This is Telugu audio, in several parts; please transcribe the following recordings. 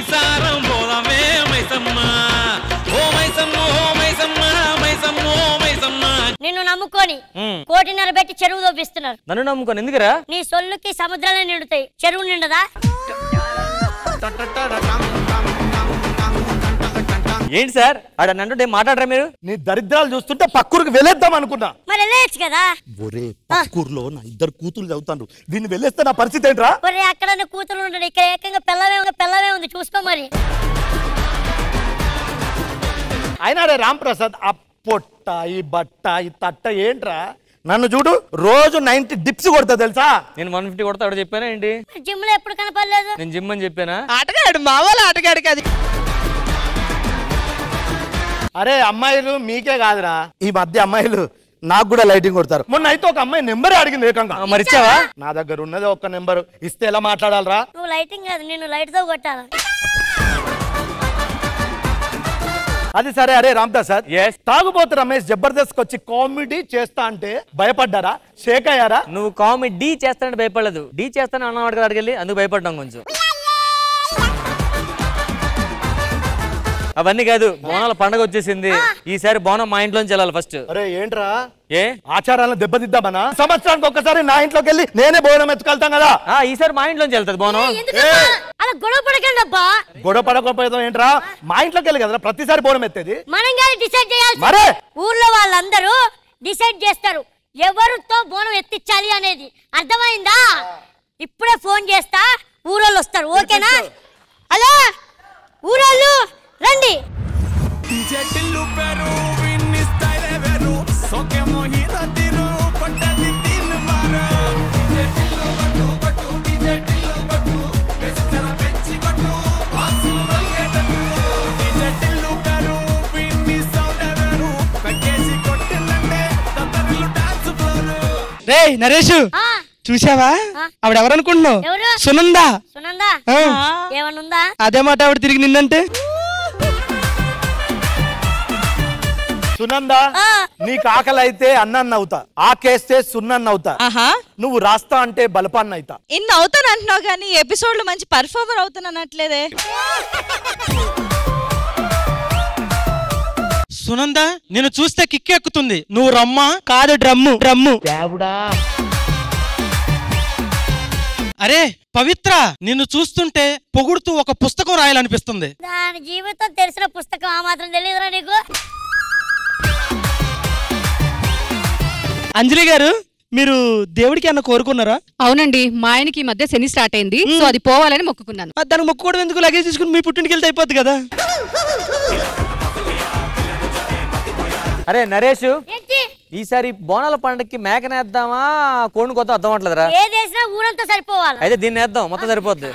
మైసారం పోదామే మైసమ్మ ఓ మైసమ్మ ఓ మైసమ్మ మైసమ్మ ఓ మైసమ్మ. నిన్ను నమ్ముకొని 1.5 పెట్టి చెరువు తోపిస్తున్నారు. నన్ను నమ్ముకొని ఎందుకురా? నీ సొల్లుకి సముద్రాలే నిండుతాయి, చెరువు నిండదా? ఏంటి సార్ ఆడ నంటే మాట్లాడరా మీరు? నీ దరిద్రాలు చూస్తుంటే పక్కూరికి వెళ్ళేద్దాం అనుకున్నా. మరి వెళ్ళేయచ్చు కదా. ఒరే పక్కూరులో నా 2 కూతురు చదువుతాను, దీన్ని వెళ్ళేస్తే నా పరిస్థితి ఏంట్రా? ఒరే అక్కడ కూతురు ఉండడు, ఇక్కడ ఏకంగా పిల్లవే ఉంది, చూసుకో మరి. అయినా రే రామ్ ప్రసాద్, ఆ పొట్ట ఈ బట్ట ఈ తట్ట ఏంట్రా? నన్ను చూడు, రోజు 90 డిప్స్ కొడతా తెలుసా? నేను 150 కొడతా ఆవిడ చెప్పానా ఏంటి? జిమ్ లో ఎప్పుడు కనపడలేదు. నేను జిమ్ అని చెప్పానా? ఆటగాడు మా వాళ్ళ ఆటగాడు కాదు. అరే అమ్మాయిలు మీకే కాదురా, ఈ మధ్య అమ్మాయిలు నాకు కూడా లైటింగ్ కొడతారు. మొన్న అయితే ఒక అమ్మాయి నెంబర్ అడిగింది ఏకంగా. మరిచావా? నా దగ్గర ఉన్నది ఒక్క నెంబర్, ఇస్తే ఎలా మాట్లాడాలరా? నువ్వు లైటింగ్ కాదు, నేను లైట్ తో కొట్టాలా? అది సరే. అరే రామ్ ప్రసాద్, తాగుబోతు రమేష్ జబర్దస్త్ వచ్చి కామెడీ చేస్తా అంటే భయపడ్డారా, షేక్ అయ్యారా? నువ్వు కామెడీ చేస్తానంటే భయపడలేదు, డీ చేస్తాను అన్నవాడు కదా అడిగి, అందుకు భయపడ్డాం కొంచెం. అవన్నీ కాదు, బోనాల పండుగ వచ్చేసింది, ఈసారి బోనం మా ఇంట్లోంచి వెళ్ళాలి ఫస్ట్. అరే ఏంట్రా, ఏ ఆచారాలను దెబ్బతిద్దామనా? సంవత్సరానికి ఒక్కసారి నా ఇంట్లోకి వెళ్ళి నేనే బోనం ఎత్తుకెళ్తాం కదా. ఈసారి మా ఇంట్లోంచి వెళ్తుంది బోనం. అలా గొడవ పడకండి అబ్బా. గొడవ పడకపోతే ఏంట్రా, మా ఇంట్లోకి వెళ్ళి కదా ప్రతిసారి బోనం ఎత్తేది. మనం కానీ డిసైడ్ చేయాలి. మరే ఊర్లో వాళ్ళందరూ డిసైడ్ చేస్తారు ఎవరితో బోనం ఎత్తించాలి అనేది, అర్థమైందా? ఇప్పుడే ఫోన్ చేస్తా, ఊరోళ్ళు వస్తారు, ఓకేనా? హలో ఊరోళ్ళు రండి. రే నరేష్, చూసావా ఆవిడ ఎవరనుకుంటున్నావు? సునందా. సునందా ఏమనుందా? అదే మాట ఆవిడ తిరిగి నిన్నంటే. సునందా, నీకు ఆకలి అయితే అన్నాన్ని అవుతా, ఆకేస్తే సున్నాన్ని అవుతా, నువ్వు రాస్తా అంటే బలపాన్ని అవుతా. ఇన్ని అవుతాను అంటున్నావు కానీ ఎపిసోడ్ లో మంచి పర్ఫార్మర్ అవుతానట్లేదే. సునంద నిన్ను చూస్తే కిక్కెక్కుతుంది, నువ్వు రమ్మా కాదు డ్రమ్ము డ్రమ్ము. అరే పవిత్ర, నిన్ను చూస్తుంటే పొగుడుతూ ఒక పుస్తకం రాయాలనిపిస్తుంది. దాని జీవితం తెలిసిన పుస్తకం ఆ మాత్రం తెలియదురా నీకు? అంజలి గారు, మీరు దేవుడికి అన్న కోరుకున్నారా? అవునండి, మా ఆయనకి ఈ మధ్య శని స్టార్ట్ అయింది, సో అది పోవాలని మొక్కుకున్నాను. దానికి మొక్కుకోవడం ఎందుకు? లగేజ్ తీసుకుని మీ పుట్టింటికి వెళ్తే అయిపోద్ది కదా. అరే నరేష్, ఈసారి బోనాల పండుగకి మేకనేద్దామా కోడిని కొత్త అర్థం అవట్లేదురా? ఏదేసినా ఊరంతా సరిపోవాలి. అయితే దీన్ని వేద్దాం, మొత్తం సరిపోద్ది.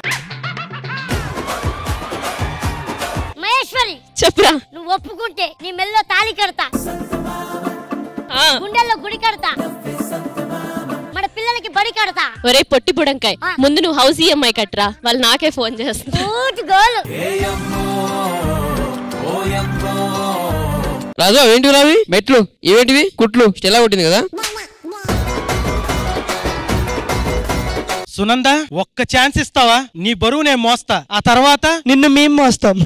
మహేశ్వరి చెప్పురా. నువ్వు ఒప్పుకుంటే నీ మెల్లో తాళి కడతా, గుండెల్లో గుడి కడతా, మన పిల్లలకి బడి కడతా. ఒరే పొట్టి బుడంకాయ్, ముందు నువ్వు హౌస్ ఈఎంఐ కట్టరా, వాళ్ళు నాకే ఫోన్ చేస్తారు. రాజు ఏంటివి రావి? మెట్లు ఇవేంటివి? కుట్లు ఎలా కొట్టింది కదా. సునంద, ఒక్క ఛాన్స్ ఇస్తావా? నీ బరువు నేను మోస్తా, ఆ తర్వాత నిన్ను మేము మోస్తాం.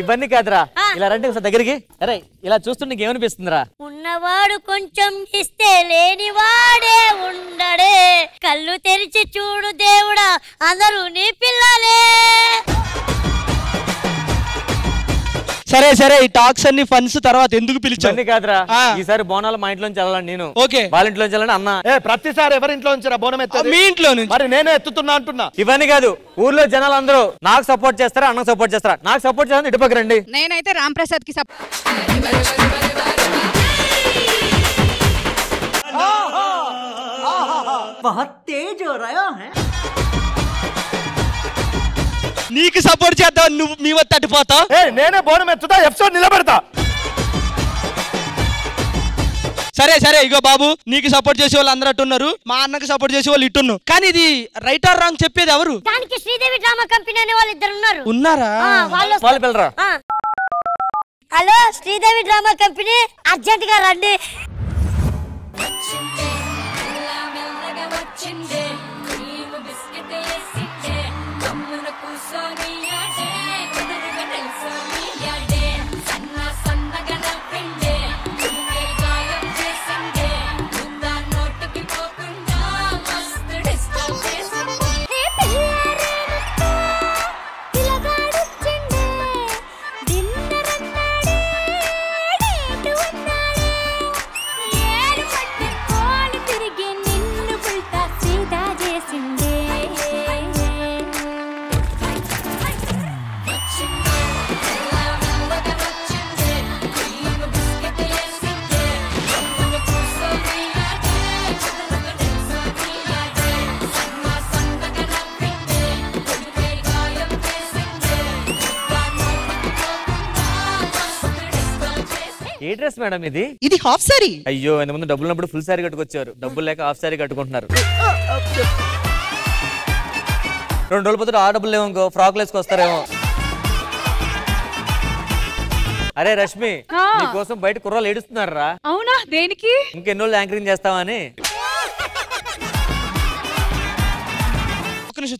ఇవన్నీ కాదురా, ఇలా రండి ఒకసారి దగ్గరికి. అరే ఇలా చూస్తుంటే నీకేమనిపిస్తుందిరా? ఉన్నవాడు కొంచెం ఇస్తే లేనివాడే ఉండడే, కళ్ళు తెరిచి చూడు దేవుడా అందరూ నీ పిల్లలే. సరే సరే, ఈ టాక్స్ అన్ని ఫన్స్ తర్వాత ఎందుకు పిలిచావు? కాదురా, ఈసారి బోనాలు మా ఇంట్లోంచి వెళ్ళాలి నేను. ఓకే, వాళ్ళ ఇంట్లోంచి వెళ్ళండి అన్న. ప్రతిసారి ఎవరి ఇంట్లో నుంచి బోనం ఎత్తారు? మీ ఇంట్లో నుంచి. మరి నేనే ఎత్తుతున్నా అంటున్నా. ఇవన్నీ కాదు, ఊర్లో జనాలు అందరూ నాకు సపోర్ట్ చేస్తారా, అన్నకు సపోర్ట్ చేస్తారా? నాకు సపోర్ట్ చేస్తాను, ఇటుపక్క రండి. నేనైతే రామ్ ప్రసాద్ కి నీకు సపోర్ట్ చేద్దాం, నువ్వు మీ వద్ద తట్టిపోతావు. నేనే బోనం ఎత్తుతా, ఎపిసోడ్ నిలబెడతా. సరే సరే, ఇగో బాబు, నీకు సపోర్ట్ చేసే వాళ్ళు అందరూ అట్టున్నారు, మా అన్నకు సపోర్ట్ చేసే వాళ్ళు ఇట్టున్నారు. కానీ ఇది రైట్ ఆర్ రాంగ్ చెప్పేది ఎవరు? దానికి శ్రీదేవి డ్రామా కంపెనీ అనే వాళ్ళు ఇద్దరు ఉన్నారు. ఉన్నారా? వాళ్ళు పిల్లరా. Hello Sridevi drama company, urgent గా రండి. ఏ డ్రెస్ మేడం ఇది? ఇది హాఫ్ సారీ. అయ్యో ఇంతకుముందు డబ్బులు ఉన్నప్పుడు ఫుల్ సారీ కట్టుకొచ్చారు, డబ్బులు లేక హాఫ్ సారీ కట్టుకుంటున్నారు. 2 రోజుల పొద్దుట ఆ డబ్బులు లేవు, ఫ్రాక్లు వేసుకొస్తారేమో. అరే రష్మి, నీకోసం బయట కుర్రాలు ఏడుస్తున్నారా? అవునా? దేనికి? ఇంకెన్ని రోజులు యాంకరింగ్ చేస్తావని.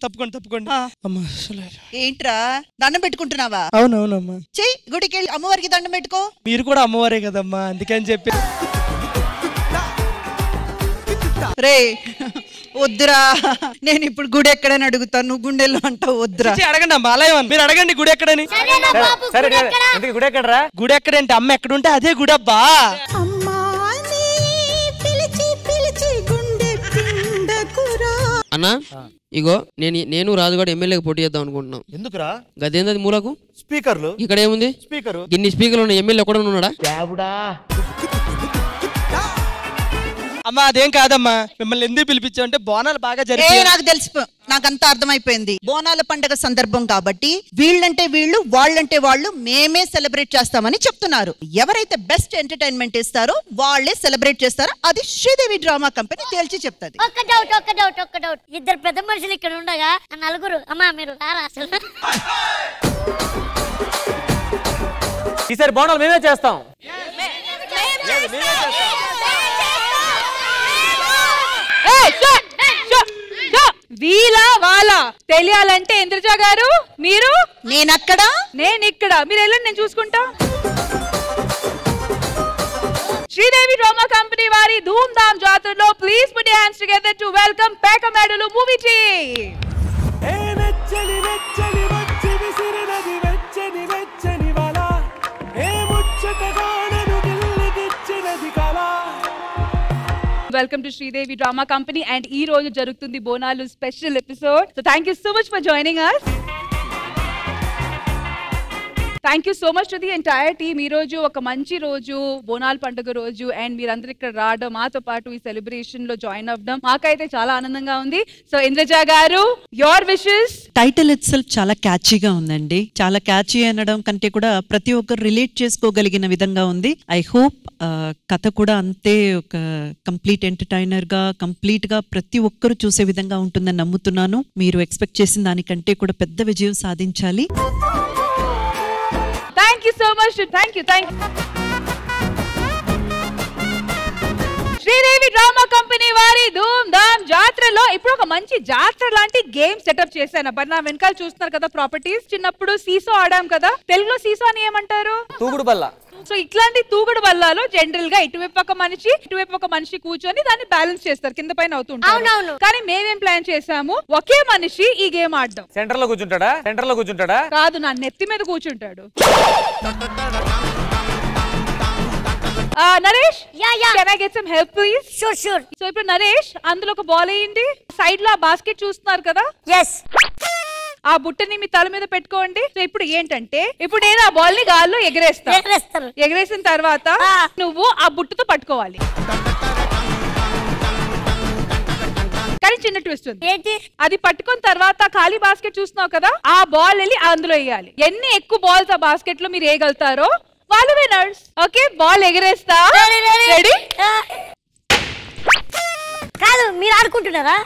తప్పుకోండి. ఏంట్రా దండం పెట్టుకుంటున్నావా? అవునవునమ్మా. చెయ్యి, గుడికి వెళ్ళి అమ్మవారికి దండం పెట్టుకో. మీరు కూడా అమ్మవారే కదమ్మా, అందుకని చెప్పి. రే వద్దురా, నేను ఇప్పుడు గుడి ఎక్కడని అడుగుతాను, నువ్వు గుండెల్లో అంటావు. వద్దురా. అడగండి అమ్మా, అలా మీరు అడగండి గుడి ఎక్కడని. గుడి ఎక్కడరా? గుడి ఎక్కడంటే అమ్మ ఎక్కడుంటే అదే గుడి అబ్బా. అన్నా ఇగో నేను రాజుగాడు ఎమ్మెల్యేకి పోటీ చేద్దాం అనుకుంటున్నాం. ఎందుకురా? గదేంది మూలకు స్పీకర్లు. ఇక్కడ ఏముంది? స్పీకర్. ఇన్ని స్పీకర్లు ఉన్న ఎమ్మెల్యే కూడా ఉన్నాడా? అమ్మా అదేం కాదమ్మా, మిమ్మల్ని ఎందుకు పిలిపించామంటే బోనాలు బాగా జరిగి. నాకు తెలిసి నాకంతా అర్థమైపోయింది. బోనాల పండుగ సందర్భం కాబట్టి వీళ్ళంటే వీళ్ళు, వాళ్ళంటే వాళ్ళు, మేమే సెలబ్రేట్ చేస్తామని చెప్తున్నారు. ఎవరైతే బెస్ట్ ఎంటర్టైన్మెంట్ ఇస్తారో వాళ్ళే సెలబ్రేట్ చేస్తారో అది శ్రీదేవి డ్రామా కంపెనీ తేల్చి చెప్తాది. ఒక్క డౌట్. ఇద్దరు పెద్ద మనుషులు ఇక్కడ ఉండగా నలుగురు అమ్మా మీరు రారా అసలు? ఈసారి బోనాలు మేమే చేస్తాం. వీలా వాళ్ళ తెలియాలంటే ఇంద్రజ గారు మీరు, నేనక్కడ, నేను ఇక్కడ, మీరు వెళ్ళండి నేను చూసుకుంటా. శ్రీదేవి డ్రామా కంపెనీ వారి ధూమ్ ధామ్ జాతరలో please put your hands together to welcome Pekamedalu movie team. Welcome to Sridevi Drama Company and ee roju jarugutundi Bonalu special episode. So thank you so much for joining us. Thank you so much to the entire team. Ee roju oka manchi roju Bonal Panduga roju and meerandaru ikkada raadam maato paatu ee celebration lo join avdam maakaithe chaala aanandanga undi. So Indraja garu, your wishes. Title itself చాలా క్యాచీగా ఉందండి. చాలా క్యాచీ అనడం కంటే కూడా ప్రతి ఒక్కరు రిలేట్ చేసుకోగలిగిన విధంగా ఉంది. ఐ హోప్ కథ కూడా అంతే ఒక కంప్లీట్ ఎంటర్టైనర్ గా, కంప్లీట్ గా ప్రతి ఒక్కరు చూసే విధంగా ఉంటుందని నమ్ముతున్నాను. మీరు ఎక్స్పెక్ట్ చేసిన దానికంటే కూడా పెద్ద విజయం సాధించాలి. Thank you so much. Thank you. Sridevi drama company వారి ధూమ్ ధామ్ జాతరలో ఇప్పుడు ఒక మంచి జాతర లాంటి గేమ్ సెటప్ చేశాను. నా వెనకాల చూస్తున్నారు కదా ప్రాపర్టీస్. చిన్నప్పుడు సీసో ఆడాం కదా, తెలుగులో సీసో అని ఏమంటారు? తూగుడు బల్ల. సో ఇట్లాంటి తూగుడు బల్లాలో జనరల్ గా ఇటువైపు ఒక మనిషి కూర్చొని దాన్ని బ్యాలెన్స్ చేస్తారు, కింద పైన అవుతుంటారు. కానీ మేమేం ప్లాన్ చేసాము, ఒకే మనిషి ఈ గేమ్ ఆడడం. సెంటర్ లో కూర్చుంటాడా? కాదు, నా నెత్తి మీద కూర్చుంటాడు. Naresh, can I get some help please? Sure. So ఇప్పుడు నరేష్ అందులో ఒక బాల్ వేయండి. సైడ్ లో ఆ బాస్కెట్ చూస్తున్నారు కదా, ఆ బుట్టని మీ తల మీద పెట్టుకోండి. సో ఇప్పుడు ఏంటంటే, ఇప్పుడు నేను ఆ బాల్ ని గాల్లో ఎగరేస్తాను. ఎగరేసిన తర్వాత నువ్వు ఆ బుట్టతో పట్టుకోవాలి. కానీ చిన్న ట్విస్ట్ ఉంది. ఏంటి? అది పట్టుకున్న తర్వాత ఖాళీ బాస్కెట్ చూస్తున్నావు కదా, ఆ బాల్ వెళ్ళి అందులో వేయాలి. ఎన్ని ఎక్కువ బాల్స్ ఆ బాస్కెట్ లో మీరు వేయగలుగుతారో వాళ్ళు విన్నర్స్. ఓకే, బాల్ ఎగరేస్తా. రెడీ? కాదు, మీరు ఆడుకుంటున్నారా?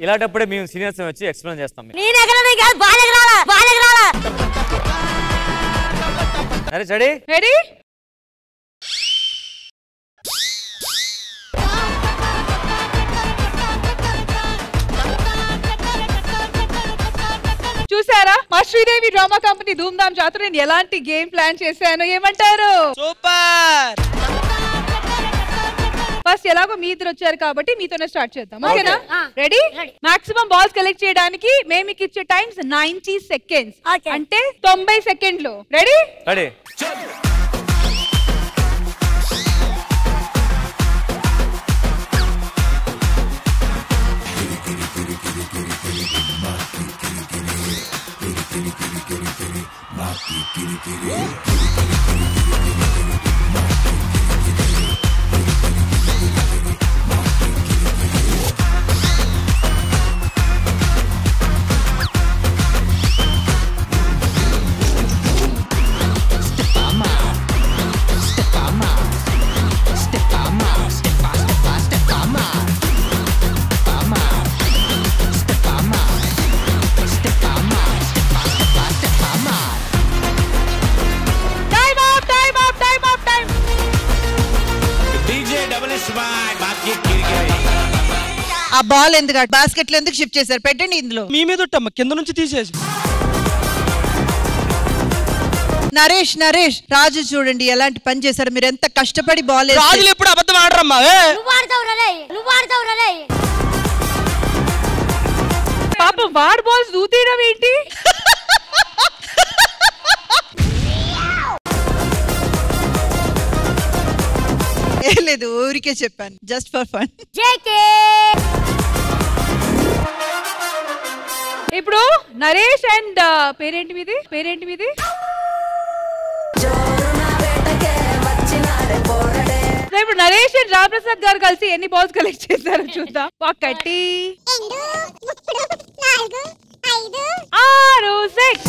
ఇలాంటప్పుడే మేము సీనియర్స్ వచ్చి ఎక్స్ప్లెయిన్ చేస్తాం. నేను ఎగరనే కాదు, బాల్ ఎగరాలా. అరే రెడీ? చూసారా మా శ్రీదేవి డ్రామా కంపెనీ ధూమ్ ధామ్ జాతర నేను ఎలాంటి గేమ్ ప్లాన్ చేశాను, ఏమంటారు? సూపర్. ఫస్ట్ ఎలాగో మీ ఇద్దరు వచ్చారు కాబట్టి మీతోనే స్టార్ట్ చేద్దాం. ఓకేనా? రెడీ? మాక్సిమం బాల్స్ కలెక్ట్ చేయడానికి మేము మీకు ఇచ్చే టైమ్స్ 90 సెకండ్స్, అంటే 90 సెకండ్లు. రెడీ? ఆ బాల్ ఎందుకు బాస్కెట్ లో ఎందుకు షిఫ్ట్ చేశారు? పెట్టండి ఇందులో. మీ మీద ఒట్టమ్మ, కింద నుంచి తీసేసి. నరేష్ నరేష్ రాజు చూడండి ఎలాంటి పని చేశారు. మీరు ఎంత కష్టపడి బాల్. రాజులు ఎప్పుడు అబద్ధం ఆడరమ్మా. పాపం వాడు బాల్స్ దూతీయడం ఏంటి? లేదు, ఊరికే చెప్పాను, జస్ట్ ఫర్ ఫన్. ఇప్పుడు నరేష్ అండ్ పేరేంటి మీది? ఇప్పుడు నరేష్ అండ్ రామప్రసాద్ గారు కలిసి ఎన్ని బాల్స్ కలెక్ట్ చేశారో చూద్దాం. 1 2 3 4 5 6.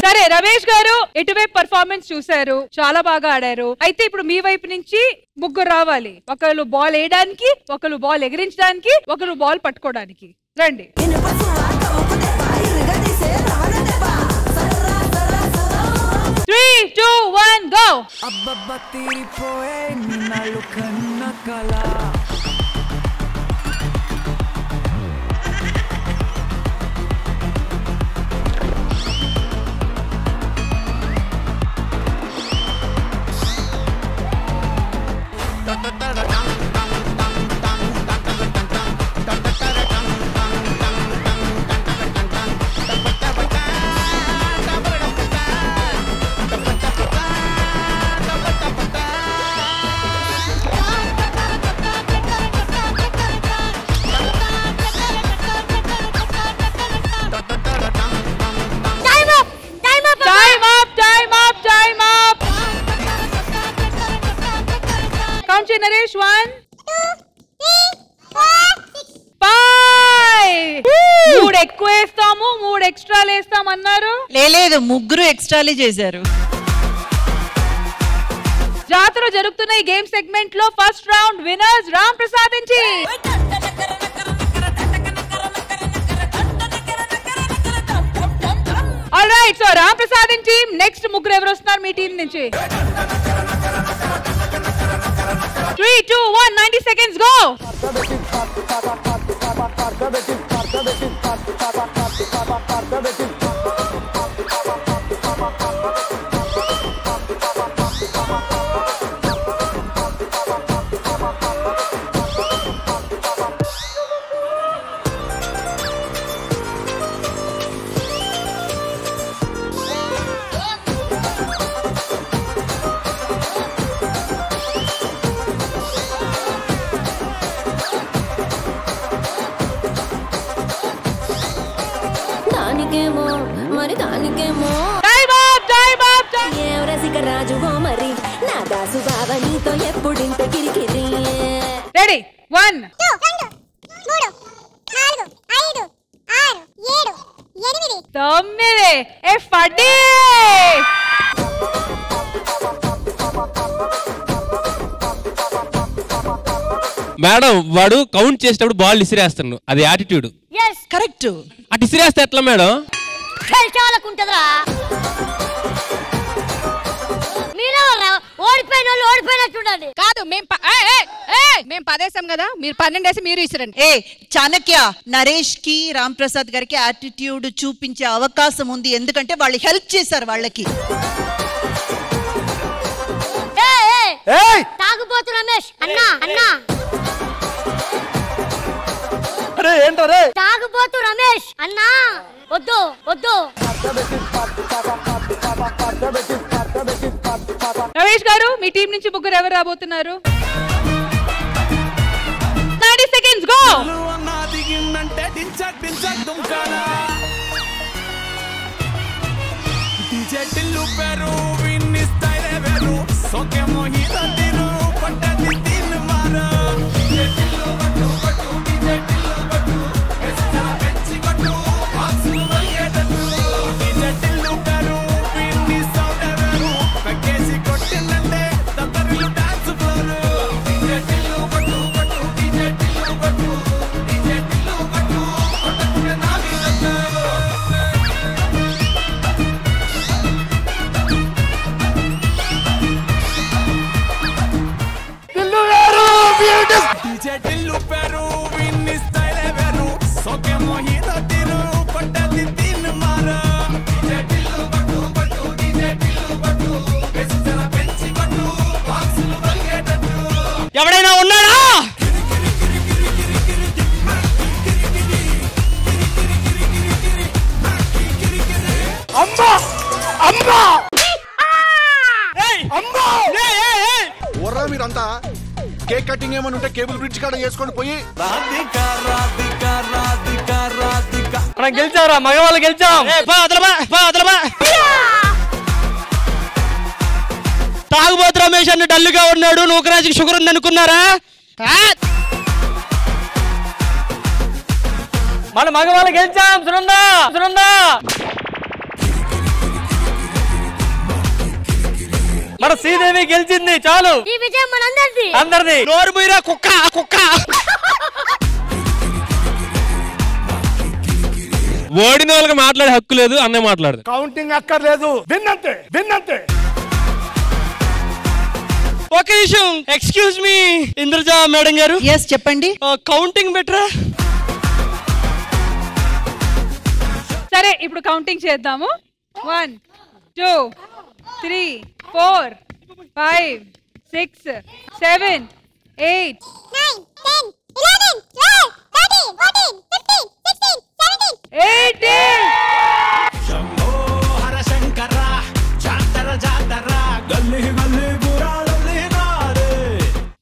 సరే రమేష్ గారు ఎటువైపు పర్ఫార్మెన్స్ చూశారు, చాలా బాగా ఆడారు. అయితే ఇప్పుడు మీ వైపు నుంచి ముగ్గురు రావాలి. ఒకరు బాల్ వేయడానికి, ఒకరు బాల్ ఎగిరించడానికి, ఒకరు బాల్ పట్టుకోవడానికి. రండి. 3 2 1 గో. నరేష్ 1 2 3 4 5. 3 ఎక్కువ వేస్తాము, 3 ఎక్స్ట్రాలు వేస్తాం అన్నారు. లేదు, ముగ్గురు ఎక్స్ట్రాలే చేశారు. జాతర జరుగుతున్న ఈ గేమ్ సెగ్మెంట్ లో first round winners Ram Prasad నుంచి. Alright, so Ram Prasad team next ముగ్గురు ఎవరు వస్తున్నారు మీ టీం నుంచి? 3 2 1 90 seconds go. Ready? 1 2 3 4 5 6 7 8 Faddi. Madam వాడు కౌంట్ చేసేటప్పుడు బాల్ ఇసిరేస్తాడు, అది యాటిట్యూడ్. కరెక్ట్. అటు ఇసిరేస్తే ఎట్లా మేడం? చాలకుంటదరా ఓడిపోయిన వాళ్ళు ఓడిపోయినట్టుండండి. కాదు మేము 10 వేసాం కదా, మీరు 12 వేసి మీరు ఇసిరండి. చాణక్య, నరేష్ కి రామ్ ప్రసాద్ గారికి యాటిట్యూడ్ చూపించే అవకాశం ఉంది, ఎందుకంటే వాళ్ళు హెల్ప్ చేశారు వాళ్ళకి. తాగుపోతు రమేష్ అన్నా అన్నా తాగుపోతు రమేష్ అన్నా వద్దు వద్దు. రమేష్ గారు మీ టీం నుంచి ముగ్గురు ఎవరు రాబోతున్నారు? 90 seconds go. అమ్మా అమ్మా ఊర్రా మీరంతా కేక్ కటింగ్ ఏమని ఉంటే కేబుల్ బ్రిడ్జ్ కాడ చేసుకొని పోయి మనం గెలిచారా మగవాళ్ళు గెలిచాం. తాగుబోతు రమేష్ అన్న డల్లుగా ఉన్నాడు, నూకరాజుకి షుగర్ ఉంది అనుకున్నారా? మన మగవాళ్ళు గెలిచాం. సునందా సునందా మన శ్రీదేవి గెలిచింది. చాలు, ఈ విజయం మనందరిది. అందరిది. నోరు మీరా కుక్క కుక్క. ఓడిన వాళ్ళకి మాట్లాడే హక్కు లేదు, అన్నయ్య మాట్లాడదు. కౌంటింగ్ అక్కర్లేదు, విన్నంతే విన్నంతే. ఒక నిమిషం, ఎక్స్క్యూజ్ మీ ఇంద్రజ మేడం గారు. ఎస్ చెప్పండి. కౌంటింగ్ బెటరా? సరే ఇప్పుడు కౌంటింగ్ చేద్దాము. 1 2 3 4 5 6 7 8 9 10 11 12 13 14 15 16 17 18. శంభో హర శంకర జాతర జాతర గల్లీ గల్లీ గురాలల్లి నారే.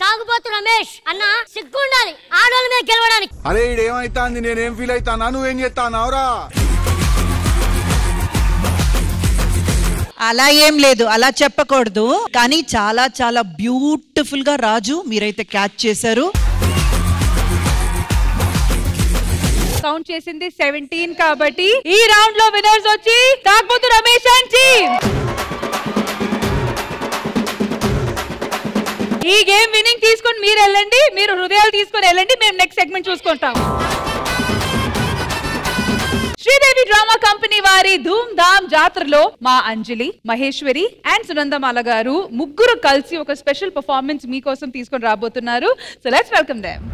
తాగుబోతు రమేష్ అన్న సిగ్గుండాలి ఆడోళ్ళ మీద గెలవడానికి. అరే ఇడేమైతాంది, నేనేం ఫీల్ అవుతానా, నువ్వేం చేస్తానావురా? అలా ఏం లేదు, అలా చెప్పకూడదు. కానీ చాలా చాలా బ్యూటిఫుల్ గా రాజు మీరైతే క్యాచ్ చేశారు. కౌంట్ చేసింది 17 కాబట్టి ఈ రౌండ్ లో విన్నర్స్ వచ్చి తాగుబోతు రమేష్ అండ్ టీమ్. ఈ గేమ్ విన్నింగ్ తీసుకొని మీరు వెళ్ళండి, మీరు హృదయాలు తీసుకొని వెళ్ళండి, మేము నెక్స్ట్ సెగ్మెంట్ చూసుకుంటాం. శ్రీదేవి డ్రామా కంపెనీ వారి ధూమ్ ధామ్ జాతరలో మా అంజలి, మహేశ్వరి అండ్ సునందమాల గారు ముగ్గురు కలిసి ఒక స్పెషల్ పర్ఫార్మెన్స్ మీకోసం తీసుకొని రాబోతున్నారు. So let's welcome them.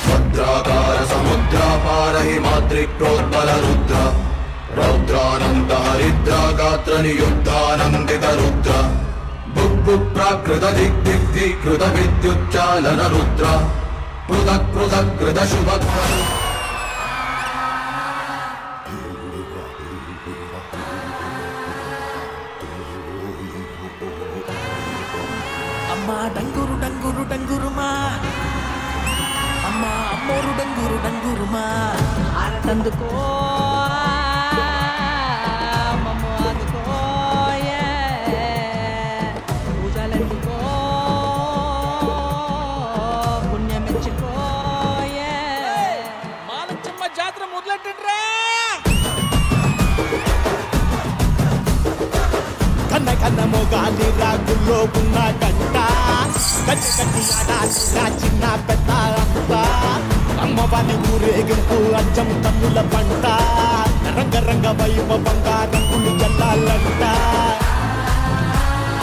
భద్రాకార సముద్రాపార హిమాద్రిప్రోద్బల రుద్ర రౌద్రానంద హరిద్ర గాత్ర నియుద్ధానందిత రుద్ర బుబ్బు ప్రాకృత దిగ్దిగ్ధీకృత విద్యుచ్చాలన రుద్ర పృథక్ పృథక్ కృత శుభ. అమ్మా డంగురు డంగురు డంగురుమా, అమ్మా అమ్మోరు డంగురు డంగురుమా. ఆనందుకో మమ్మో అందుకో పూజలందుకో పుణ్యమెచ్చుకో. మానచ్చమ్మ జాతర మొదలెట్టండ్రా. కన్న కన్న మొగాలి రాగుల్లో ఉన్న గంట గట్టి గట్టి ఆడాలిరా చిన్న పెద్ద అంతా. అమ్మవారి ఊరేగింపు అచ్చం కన్నుల పంట రంగ రంగ వైభవంగా రంగులు జల్లాలంట.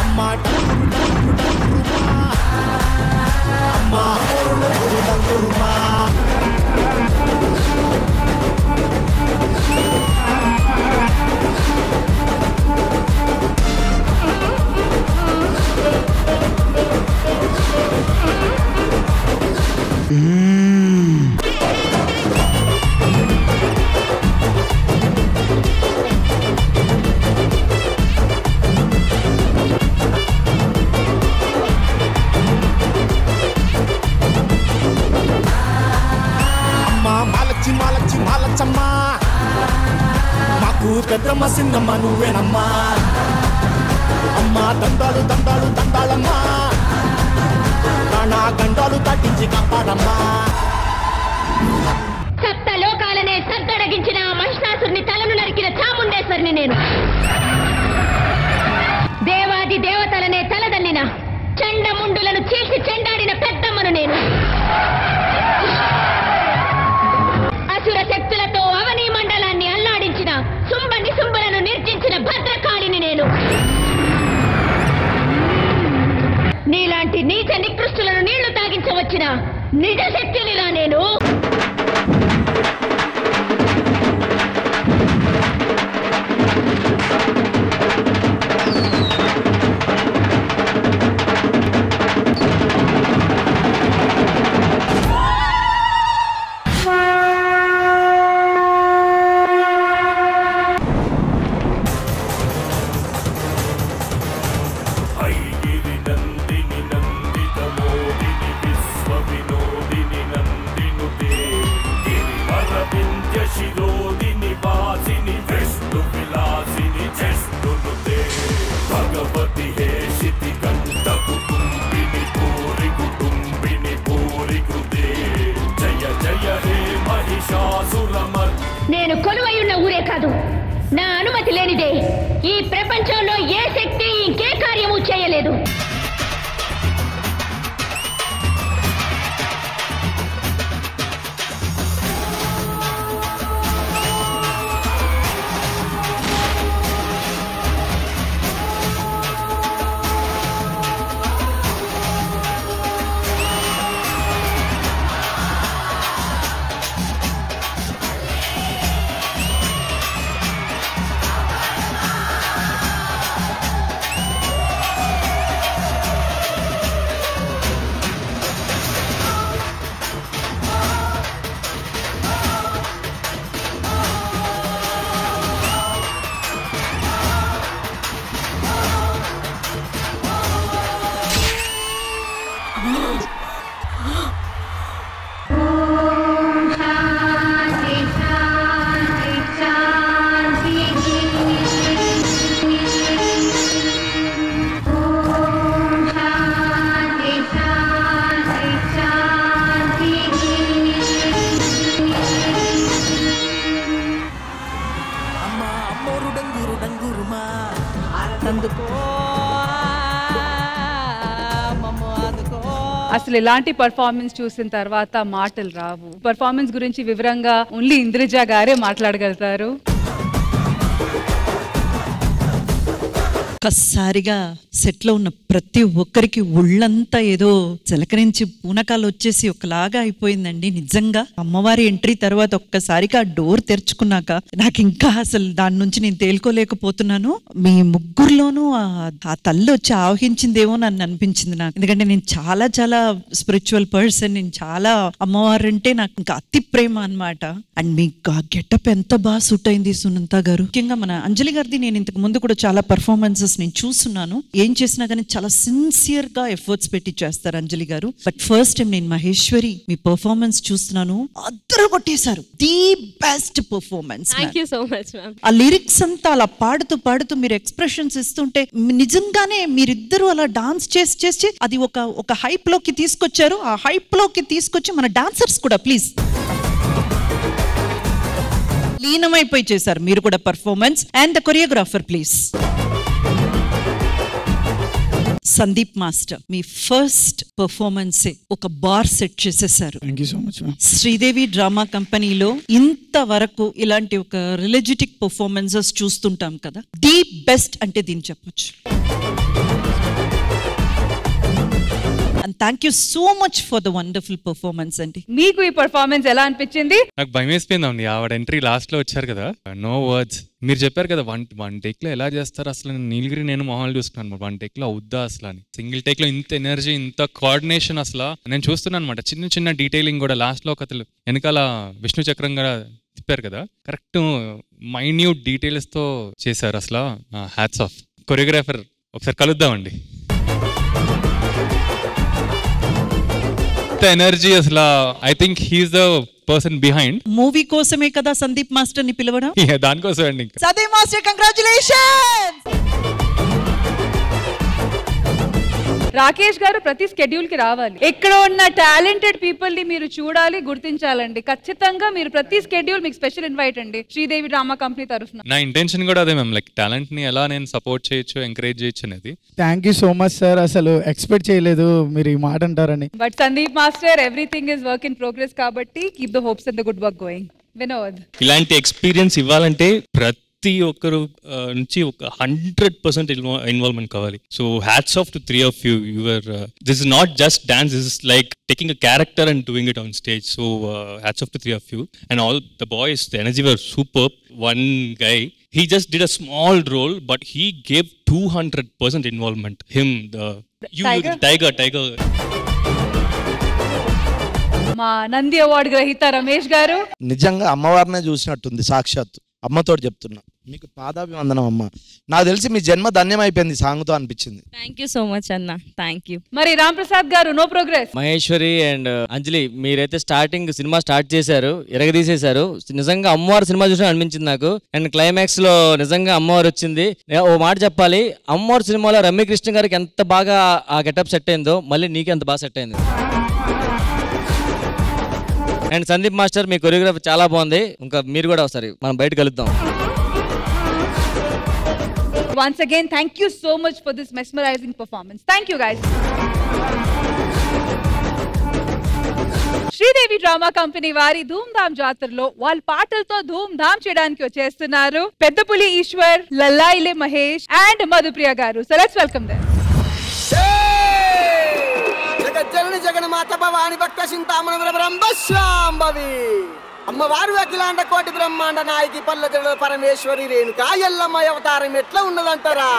అమ్మా అమ్మా డంగురుమా. మాలచ్చమ్మా మాకు పెద్దమ్మ సిన్నమ్మ నువ్వేనమ్మా. అమ్మా దండాలు దండాలు దండాలమ్మా, నా గండాలు తగ్గించి కాపాడమ్మా. సప్త లోకాలనే సద్దడగించిన మహిషాసుని తలను నరికిన చాముండేశ్వరిని నేను. దేవాది దేవతలనే తలదల్లిన చండముండులను చీల్చి చెండాడిన పెద్దమ్మను నేను. అసుర శక్తులతో అవనీ మండలాన్ని అల్లాడించిన శుంభ నిశుంభులను నిర్జించిన భద్రకాళిని నేను. నీలాంటి నీచ నికృష్టులను నీళ్లు తాగించవచ్చిన నిజ శక్తినిలా నేను. రుడంగురు డంగురుమా ఆరతందుకో మమ్మ అందుకో. అసలు ఇలాంటి పర్ఫార్మెన్స్ చూసిన తర్వాత మాటలు రావు. పర్ఫార్మెన్స్ గురించి వివరంగా ఓన్లీ ఇంద్రజ గారే మాట్లాడగలుగుతారు. ఒక్కసారిగా సెట్ లో ఉన్న ప్రతి ఒక్కరికి ఒళ్ళంతా ఏదో చిలకరించి పూనకాలు వచ్చేసి ఒకలాగా అయిపోయిందండి. నిజంగా అమ్మవారి ఎంట్రీ తర్వాత ఒక్కసారిగా ఆ డోర్ తెరుచుకున్నాక నాకు ఇంకా అసలు దాని నుంచి నేను తేలుకోలేకపోతున్నాను. మీ ముగ్గురులోనూ ఆ తల్లి వచ్చి ఆవహించిందేమో నన్ను అనిపించింది నాకు. ఎందుకంటే నేను చాలా చాలా స్పిరిచువల్ పర్సన్. నేను చాలా అమ్మవారు అంటే నాకు ఇంకా అతి ప్రేమ అన్నమాట. అండ్ మీకు ఆ గెటప్ ఎంత బాగా సూట్ అయింది సునంత గారు. ముఖ్యంగా మన అంజలి గారిది నేను ఇంతకు ముందు కూడా చాలా పర్ఫార్మెన్సెస్ నేను చూస్తున్నాను. ఏం చేసినా కానీ చాలా సిన్సియర్ గా ఎఫర్ట్స్ పెట్టి చేస్తారు అంజలి గారు. బట్ ఫస్ట్ టైం నేను మహేశ్వరి మీ పర్ఫార్మెన్స్ చూస్తున్నాను, అద్దరు కొట్టేశారు. The best performance. Thank you so much ma'am. ఆ లిరిక్స్ అంతా అలా పాడుతూ పాడుతూ మీరు ఎక్స్ప్రెషన్స్ ఇస్తుంటే నిజంగానే మీరిద్దరూ అలా డాన్స్ చేసి చేసి అది ఒక హైప్ లోకి తీసుకొచ్చారు. ఆ హైప్ లోకి తీసుకొచ్చి మన డాన్సర్స్ కూడా ప్లీజ్ లీనమైపోయి చేశారు మీరు కూడా performance. And the choreographer please. Sandeep master me first performance ఒక బార్ సెట్ చేసేసారు. Thank you so much ma'am. Sridevi drama కంపెనీలో ఇంతవరకు ఇలాంటి ఒక రిలజిటిక్ పర్ఫార్మెన్సెస్ చూస్తుంటాం కదా, ది బెస్ట్ అంటే దీన్ని చెప్పొచ్చు. And thank you so much for the wonderful performance అండి. మీకు ఈ పర్ఫార్మెన్స్ ఎలా అనిపించింది? నాకు భయం వేసిపోయిందండి ఆవిడ ఎంట్రీ లాస్ట్ లో వచ్చారు కదా, నో వర్డ్స్. మీరు చెప్పారు కదా వన్ టేక్ లో ఎలా చేస్తారు అసలు. నీలగిరి నేను మొహాలు చూస్తున్నాను వన్ టేక్ లో అవుద్దా అసలు అని. సింగిల్ టేక్ లో ఇంత ఎనర్జీ ఇంత కోఆర్డినేషన్ అసలు నేను చూస్తున్నాను అనమాట. చిన్న చిన్న డీటెయిలింగ్ కూడా లాస్ట్ లో కథలు వెనకాల విష్ణు చక్రం కూడా తిప్పారు కదా, కరెక్ట్ మైన్యూట్ డీటెయిల్స్ తో చేశారు అసలు. Hats off. కొరియోగ్రాఫర్ ఒకసారి కలుద్దామండి. ఎనర్జీ అసలు I think he's the person behind. Movie కోసమే కదా సందీప్ మాస్టర్ ని పిలవడం. దానికోసం అండి. Sandeep master congratulations. రాకేష్ గారు ప్రతి స్కెడ్యూల్ కి రావాలి. ఇక్కడ ఉన్న టాలెంటెడ్ పీపుల్ ని మీరు చూడాలి, గుర్తించాలండి. ఖచ్చితంగా మీరు ప్రతి స్కెడ్యూల్ మీకు స్పెషల్ ఇన్వైట్ అండి శ్రీదేవి డ్రామా కంపెనీ తరఫున. నా ఇంటెన్షన్ కూడా అదే మ్యామ్, లైక్ టాలెంట్ ని ఎలా నేను సపోర్ట్ చేయొచ్చు, ఎంకరేజ్ చేయొచ్చు అనేది. Thank you so much sir. అసలు ఎక్స్పెక్ట్ చేయలేదు మీరు ఈ మాట అంటారని. But Sandeep master everything is work in progress కాబట్టి keep the hopes and the good work going. Vinod, ఇలాంటి ఎక్స్పీరియన్స్ ఇవ్వాలంటే ప్రతి ఒక్కరు నుంచి ఒక 100% ఇన్వాల్వ్మెంట్ కావాలి. So hats off to 3 of you. This is not just dance, this is like taking a character and doing it on stage. So hats off to 3 of you. And all the boys, the energy was superb. One guy, he just did a small role, but he gave 200% involvement. Him, Tiger. మా నంది అవార్డు గ్రహీత రమేష్ గారు. నిజంగా అమ్మవారినే చూసినట్టుంది సాక్షాత్తు. అమ్మతోటి చెప్తున్నా, మీకు పాదాభివందనం అమ్మ. నాకు తెలిసి మీ జన్మ ధన్యమైపోయింది సాంగ్ తో అనిపించింది. థ్యాంక్ యూ సో మచ్ అన్న, థ్యాంక్ యూ. మరి రామ్ ప్రసాద్ గారు, నో ప్రోగ్రెస్. మహేశ్వరి అండ్ అంజలి మీరైతే స్టార్టింగ్ సినిమా స్టార్ట్ చేశారు, ఎరగదీసేశారు. నిజంగా అమ్మవారు సినిమా చూసిన అనిపించింది నాకు. అండ్ క్లైమాక్స్ లో నిజంగా అమ్మవారు వచ్చింది. ఓ మాట చెప్పాలి, అమ్మవారు సినిమాలో రమ్యకృష్ణ గారికి ఎంత బాగా ఆ గెటప్ సెట్ అయిందో మళ్ళీ నీకు ఎంత బాగా సెట్ అయింది. And Sandeep master me choreography చాలా బాగుంది. ఇంకా మీరు కూడా ఒకసారి మనం బయట కలుద్దాం. Once again, thank you so much for this mesmerizing performance. Thank you guys. Sridevi drama company వారి ధూమ్ ధామ్ జాతరలో వాళ్ళ పాటలతో ధూమ్ ధామ్ చేయడానికి వచ్చేస్తున్నారు పెద్దపులి ఈశ్వర్, లల్లాయిలే మహేష్ అండ్ మధుప్రియ గారు. So let's welcome them. జగజ్జనని జగన్మాత భవాని భక్త చింతామణ బ్రహ్మశాంభవి అమ్మవారు అఖిలాండ కోటి బ్రహ్మాండ నాయకి పల్లె పరమేశ్వరి రేణుకా ఎల్లమ్మ అవతారం ఎట్లా ఉన్నదంటారా?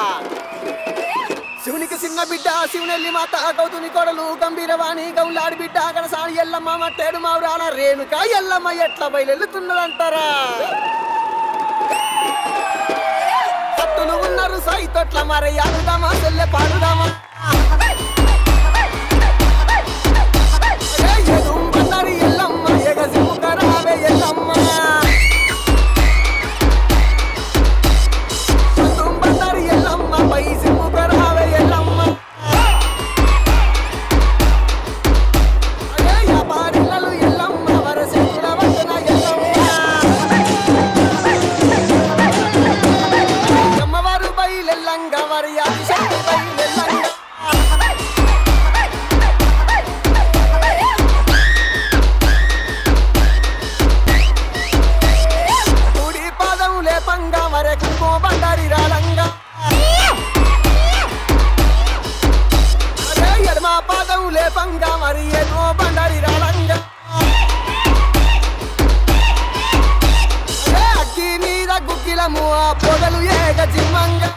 శివునికి చిన్న బిడ్డ శివునెల్లి మాత గౌతుని కొడలు గంభీరవాణి గౌలాడి బిడ్డ గడసాని ఎల్లమ్మ మట్టేడు మావురాల రేణుకా ఎల్లమ్మ ఎట్లా బయలుతున్నదంటారా? పట్టులు ఉన్నారు సైతొట్ల మరి ఆడుదామా చెల్లె పాడుదామా? ఎల్లమ్మ ఎగసిముకరావే ఎల్లమ్మ ఎల్లమ్మ పై సిముకరావే ఎల్లమ్మ వ్యాపారిల్లలు ఎల్లమ్మ వరసేతుల వద్దన ఎల్లమ్మ ఆ పొగలు ఏగ జిమ్మంగా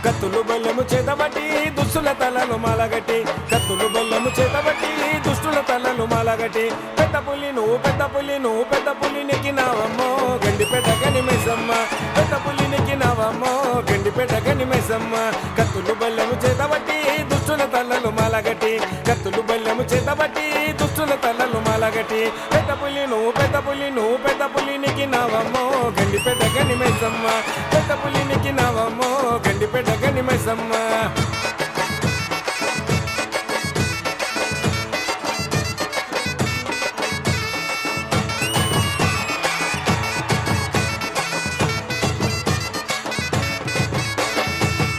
కత్తులు బల్లెము చేతబట్టి దుష్టుల తలలు మాలగట్టి కత్తులు బల్లెము చేతబట్టి దుష్టుల తలలు మాలగట్టి పెద్ద పులి నువ్వు పెద్ద పులి నెక్కినావమ్మో గండిపేట గనిమేసమ్మ పెద్ద పులి నెక్కినావమ్మో గండిపేట గనిమేసమ్మ కత్తులు బల్లెము చేతబట్టి దుష్టుల తలలు మాలగట్టి కత్తులు బల్లెము చేతబట్టి దుష్టుల తలలు మాలగట్టి పెద్ద పులి నువ్వు పెద్ద పులి నెక్కినావమ్మో గండిపేట గనిమేసమ్మ పెద్ద పులి నెక్కినావమ్మో గండిపేట గనిమేసమ్మ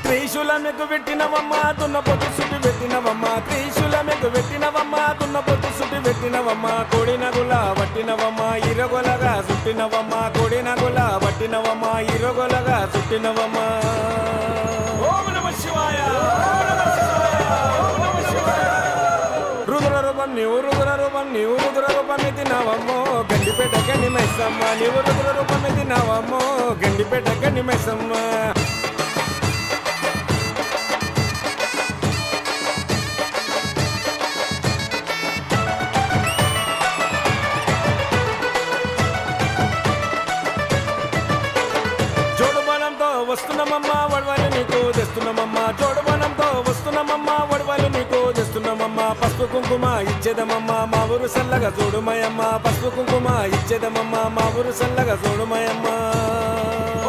త్రిశూలమెకు పెట్టినవమ్మ దున్నపోతు సుటి పెట్టినవమ్మ త్రిశూలమెకు పెట్టినవమ్మ దున్నపోతు సుటి పెట్టినవమ్మ కోడినగుల పట్టినవమ్మ ఇరగొలగా సుట్టినవమ్మ కోడినగుల పట్టినవమ్మ ఇరగొలగా సుట్టినవమ్మ ఓం నమః శివాయ రుద్రరూపం నీవు రుద్రరూపం ఎత్తినావమ్మో గండిపేట గనిమైసమ్మ నీవు రుద్రరూపం ఎత్తినావమ్మో గండిపేట గనిమైసమ్మ వస్తున్నామమ్మ వడవలు నీకు తెస్తున్నామమ్మ జోడువనంతో వస్తున్నామమ్మ వడవలు నీకు తెస్తున్నామమ్మ పసుపు కుంకుమ ఇచ్చేదమమ్మ మా ఊరు సల్లగా చూడుమయమ్మ పసుపు కుంకుమ ఇచ్చేదమమ్మ మా ఊరు సల్లగా చూడుమయమ్మ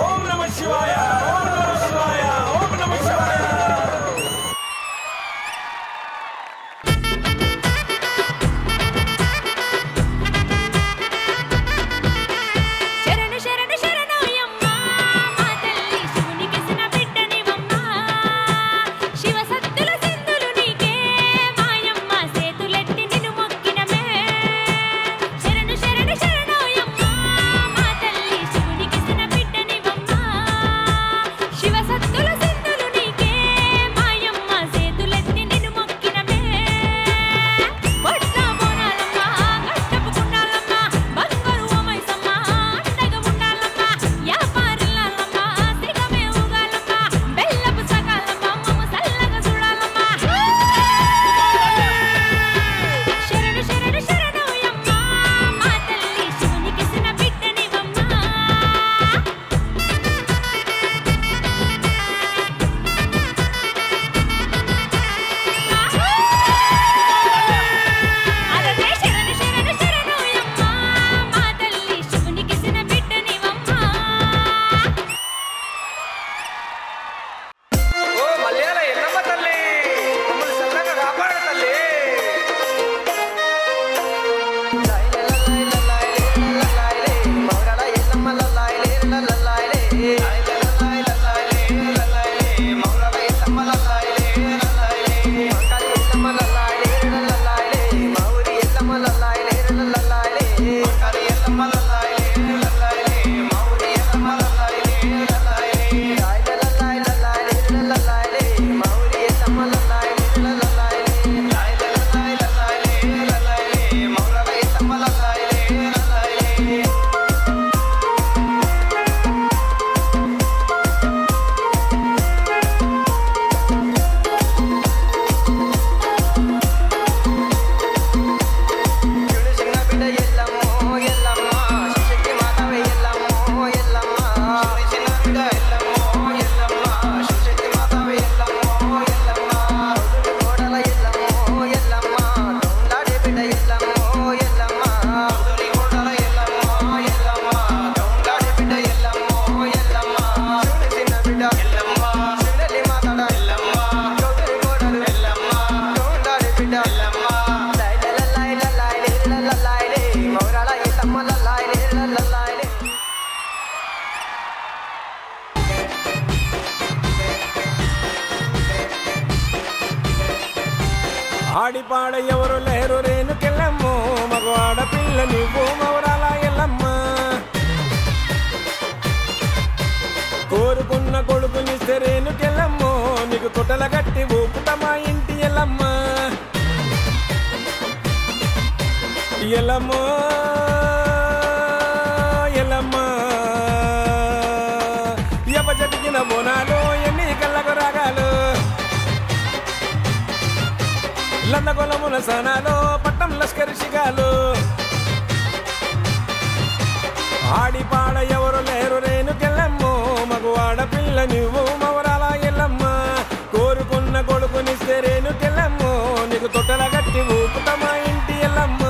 ఓం నమః శివాయ ఓం నమః శివాయ ఓం నమః శివాయ శరణు శరణు శరణోయమ్మ మా తల్లి శివునికి బిడ్డని ఆడిపాడ ఎవరు లేరు రేణుకెళ్ళమ్మో మగవాడ పిల్ల నువ్వు మౌరాల ఎల్లమ్మ కోరుకున్న కొడుకునిస్తే రేణుకెళ్ళమ్మో నీకు తొట్టల గట్టి ఊపుతమా ఇంటి ఎల్లమ్మ ఎల్లమ్మో ఎల్లమ్మ ఎపజటికిన బోనాలు ఎన్ని కళ్ళకు రాగాలు లందగొలముల సనాలు పట్టం లష్కరి శిగాలు ఆడిపాడ ఎవరు లేరు రేణుకెళ్ళమ్మో మగవాడ పిల్ల నువ్వు మవరాల ఎల్లమ్మ కోరుకున్న కొడుకునిస్తే రేణుకెళ్ళమ్మో నీకు తొట్టల గట్టి ఊపుతమా ఇంటి ఎల్లమ్మ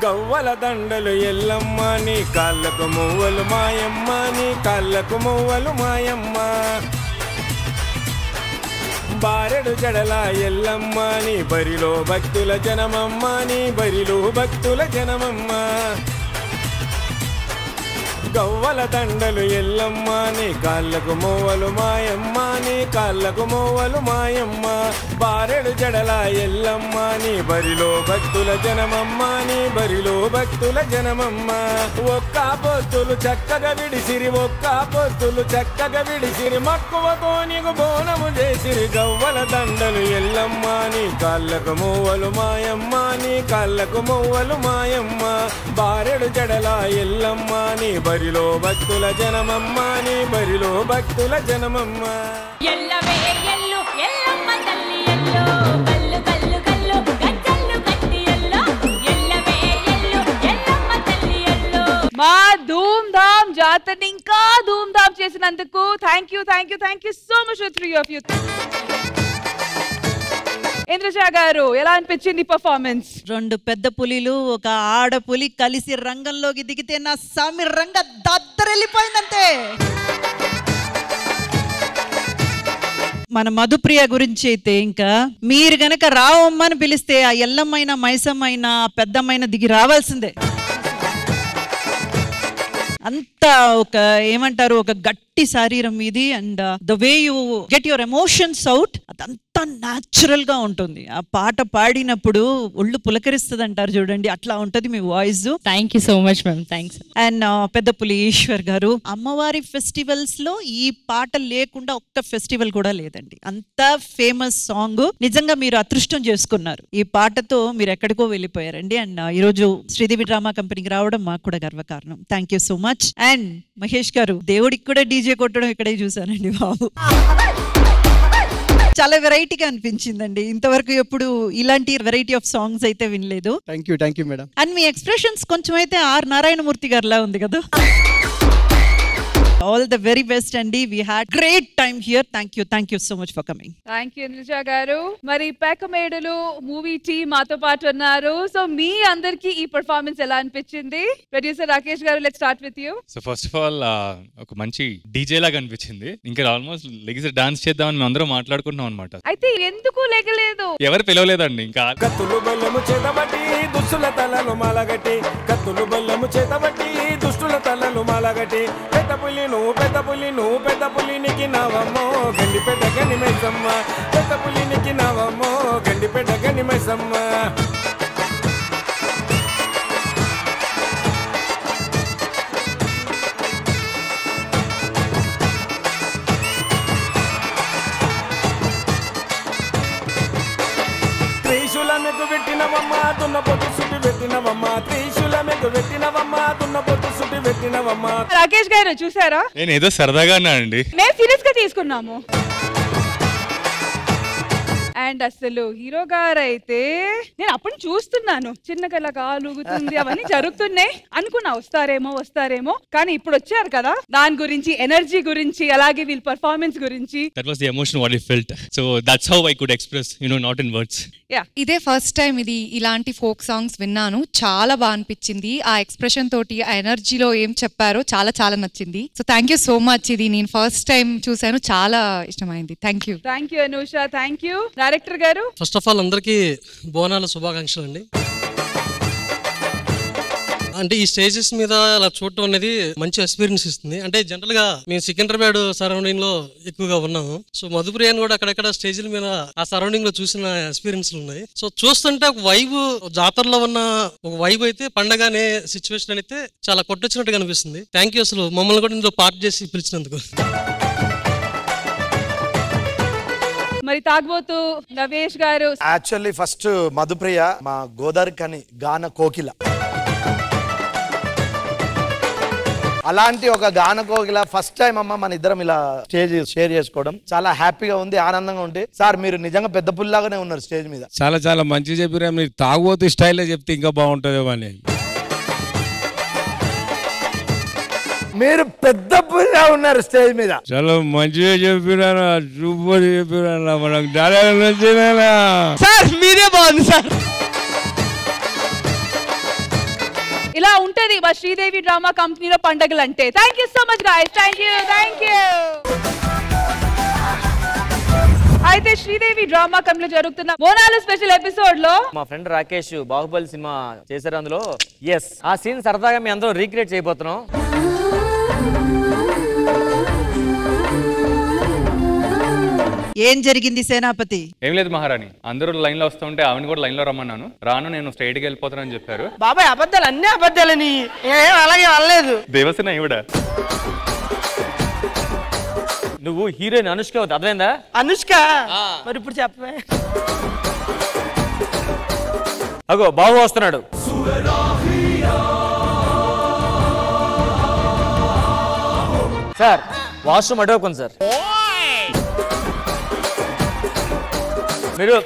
గవ్వల దండలు ఎల్లమ్మ నీ కాళ్ళకు మువ్వలు మాయమ్మ నీ కాళ్ళకు మువ్వలు మాయమ్మ బారెడు జడల ఎల్లమ్మ నీ బరిలో భక్తుల జనమమ్మ నీ బరిలో భక్తుల జనమమ్మ గవ్వల దండలు ఎల్లమ్మ నీ కాళ్ళకు మువ్వలు మాయమ్మ నీ కాళ్ళకు మువ్వలు మాయమ్మ బారెడు జడల ఎల్లమ్మ నీ బరిలో భక్తుల జనమమ్మ నీ బరిలో భక్తుల జనమమ్మ ఒక్క పొత్తులు చక్కగా విడిసిరి ఒక్క పొత్తులు చక్కగా విడిసిరి మక్కువతో నీకు బోనము చేసిరి గవ్వల దండలు ఎల్లమ్మ నీ కాళ్ళకు మువ్వలు మాయమ్మ నీ కాళ్ళకు మువ్వలు మాయమ్మ బారెడు జడల ఎల్లమ్మ నీ బరిలో భక్తుల జనమమ్మ నీ బరిలో భక్తుల జనమమ్మ ఎల్లవే ఎల్లు ఎల్లమ్మ తల్లి ఎల్లో కల్లు కల్లు కల్లు గజ్జల్లు కట్టి ఎల్లో ఎల్లవే ఎల్లు ఎల్లమ్మ తల్లి ఎల్లో. మా ధూమ్ ధామ్ జాతరని ఇంకా ధూమ్ ధామ్ చేసినందుకు thank you so much three of you. Indraja గారు ఎలా అనిపించింది పర్ఫార్మెన్స్? 2 పెద్ద పులిలు ఒక ఆడ పులి కలిసి రంగంలోకి దిగితే నా సామి రంగ దద్దరెళ్ళిపోయిందంతే. మన మధుప్రియ గురించి అయితే ఇంకా మీరు గనక రావమ్మని పిలిస్తే ఆ ఎల్లమ్మైనా మైసమ్మైనా పెద్దమ్మైనా దిగి రావాల్సిందే. అంత ఒక ఏమంటారు ఒక గట్టి శరీరం ఇది. And the way you get your emotions out అదంతా న్యాచురల్ గా ఉంటుంది. ఆ పాట పాడినప్పుడు ఒళ్ళు పులకరిస్తుంది అంటారు చూడండి, అట్లా ఉంటది మీ voice. Thank you so much ma'am. Thanks. And Peddapuli Eshwar garu, అమ్మవారి ఫెస్టివల్స్ లో ఈ పాట లేకుండా ఒక్క ఫెస్టివల్ కూడా లేదండి. అంత ఫేమస్ సాంగ్. నిజంగా మీరు అదృష్టం చేసుకున్నారు. ఈ పాటతో మీరు ఎక్కడికో వెళ్ళిపోయారండి. అండ్ ఈరోజు శ్రీదేవి డ్రామా కంపెనీకి రావడం మాకు కూడా గర్వకారణం. Thank you so much. And Mahesh గారు, దేవుడికి కూడా డీజే కొట్టడం ఇక్కడే చూసానండి బాబు. చాలా వెరైటీగా అనిపించిందండి. ఇంతవరకు ఎప్పుడు ఇలాంటి వెరైటీ ఆఫ్ సాంగ్స్ అయితే వినలేదు. Thank you madam. And me expressions కొంచెం అయితే ఆర్ నారాయణమూర్తి గారిలా ఉంది కదా. ఆల్ ద వెరీ బెస్ట్ అండి. We had great time here. Thank you so much for coming. Thank you Indraja గారు. మరి పేకమేడులు మూవీ టీమ్ మాతో పాటు ఉన్నారు. సో మీ అందరికి ఈ పర్ఫార్మెన్స్ ఎలా అనిపించింది? ప్రొడ్యూసర్ రాకేష్ గారు, let's start with you. So first of all ఒక మంచి డీజే లాగా అనిపించింది. ఇంకా ఆల్మోస్ట్ లెగిసి డాన్స్ చేద్దామని మేము అందరం మాట్లాడుకుంటున్నాం అనమాట. అయితే ఎందుకు లేగలేదు? ఎవరు పిలవలేదండి. ఇంకా కత్తులు బెల్లము చేతబట్టి దుష్టుల తలలు మాలగట్టి కత్తులు బెల్లము చేతబట్టి దుష్టుల తలలు మాలగట్టి పెద్ద పులి నువ్వు పెద్ద పులినికి నావమ్మో గండిపేట గని మైసమ్మ పెద్ద పులినికి నావమ్మో గండిపేట గని మైసమ్మ. త్రిశూలమెకు పెట్టినవమ్మ దున్న పొట్టు సుట్టి పెట్టినవమ్మ త్రిశూలమెకు పెట్టినవమ్మ దున్న పొట్టు సుట్టి పెట్టినవమ్మ. రాకేష్ గారు చూసారా? నేను ఏదో సరదాగా అన్నానండి. మేము సీరియస్ గా తీసుకున్నాము. అండ్ అసలు హీరో గారు అయితే నేను అప్పుడు చూస్తున్నాను, చిన్నగా కాలుగుతుంది అవన్నీ జరుగుతున్నాయి అనుకున్నా వస్తారేమో, కానీ ఇప్పుడు వచ్చారు కదా, దాని గురించి ఎనర్జీ గురించి అలాగే వీళ్ళ పర్ఫార్మెన్స్ గురించి. That was the emotion what I felt. So that's how I could express, not in words. ఇదే ఫస్ట్ టైం ఇలాంటి ఫోక్ సాంగ్స్ విన్నాను. చాలా బాగా అనిపించింది. ఆ ఎక్స్ప్రెషన్ తోటి ఆ ఎనర్జీలో ఏం చెప్పారో చాలా చాలా నచ్చింది. So thank you so much. ఇది నేను ఫస్ట్ టైం చూసాను, చాలా ఇష్టమైంది. Thank you Anusha. Thank you director గారు. ఫస్ట్ ఆఫ్ ఆల్ అందరికీ బోనాల శుభాకాంక్షలు అండి. అంటే ఈ స్టేజెస్ మీద అలా చూడటం అనేది మంచి ఎక్స్పీరియన్స్ ఇస్తుంది. అంటే జనరల్ గా మేము సికింద్రాబాద్ సరౌండింగ్ లో ఎక్కువగా ఉన్నాము. సో మధుప్రియాని కూడా అక్కడక్కడ స్టేజ్ల మీద ఆ సరౌండింగ్ లో చూసిన ఎక్స్పీరియన్స్ ఉన్నాయి. సో చూస్తుంటే ఒక వైబ్, జాతరలో ఉన్న ఒక వైబ్ అయితే పండగ అనే సిచ్యువేషన్ అయితే చాలా కొట్టొచ్చినట్టుగా అనిపిస్తుంది. థ్యాంక్ యూ అసలు మమ్మల్ని కూడా ఇందులో పార్ట్ చేసి పిలిచినందుకు. మరి తాగబోతు నవేష్ గారు. యాక్చువల్లీ ఫస్ట్ మధుప్రియ మా గోదావరి కని గాన కోకిల, అలాంటి ఒక గాన కోకిల ఫస్ట్ టైం అమ్మ మన ఇద్దరం ఇలా స్టేజ్ షేర్ చేసుకోవడం చాలా హ్యాపీగా ఉంది, ఆనందంగా ఉంది. సార్ మీరు నిజంగా పెద్ద పుల్లాగానే ఉన్నారు స్టేజ్ మీద. చాలా మంచిగా చెప్పారు. మీరు తాగబోతు స్టైల్లో చెప్తే ఇంకా బాగుంటుందేమో అని. మీరు పెద్ద పుల్లా ఉన్నారు స్టేజ్ మీద. చాలా మంచిగా చెప్పినా, సూపర్ చెప్పినా, మనకు సార్ మీరే బాగుంది సార్. ఇలా ఉంటది మా శ్రీదేవి డ్రామా కంపెనీలో పండగలు అంటే. Thank you so much guys. Thank you. అయితే శ్రీదేవి డ్రామా కంపెనీలో జరుగుతున్న బోనాల స్పెషల్ ఎపిసోడ్ లో మా ఫ్రెండ్ రాకేష్ బాహుబలి సినిమా చేశారు. అందులో ఆ సీన్ సరదాగా మీ అందరూ రీక్రియేట్ చేయబోతున్నాం. ఏం జరిగింది సేనాపతి? ఏం లేదు మహారాణి, అందరూ లైన్ లో వస్తుంటే ఆవిడ కూడా లైన్ లో రమ్మన్నాను. రాను, నేను స్ట్రైట్ గా వెళ్ళిపోతానని చెప్పారు. బాబాయ్ అబద్ధాలు అన్ని అబద్ధాలని అలాగే అనలేదు. దేవసేన ఇవిడ. నువ్వు హీరోయిన్ అనుష్క అవుతుంది, అర్థమైందా? అనుష్క మరి ఇప్పుడు చెప్పవే. అగో బాబు వస్తున్నాడు. సార్ వాష్రూమ్ అడగకుండా సార్ మీరు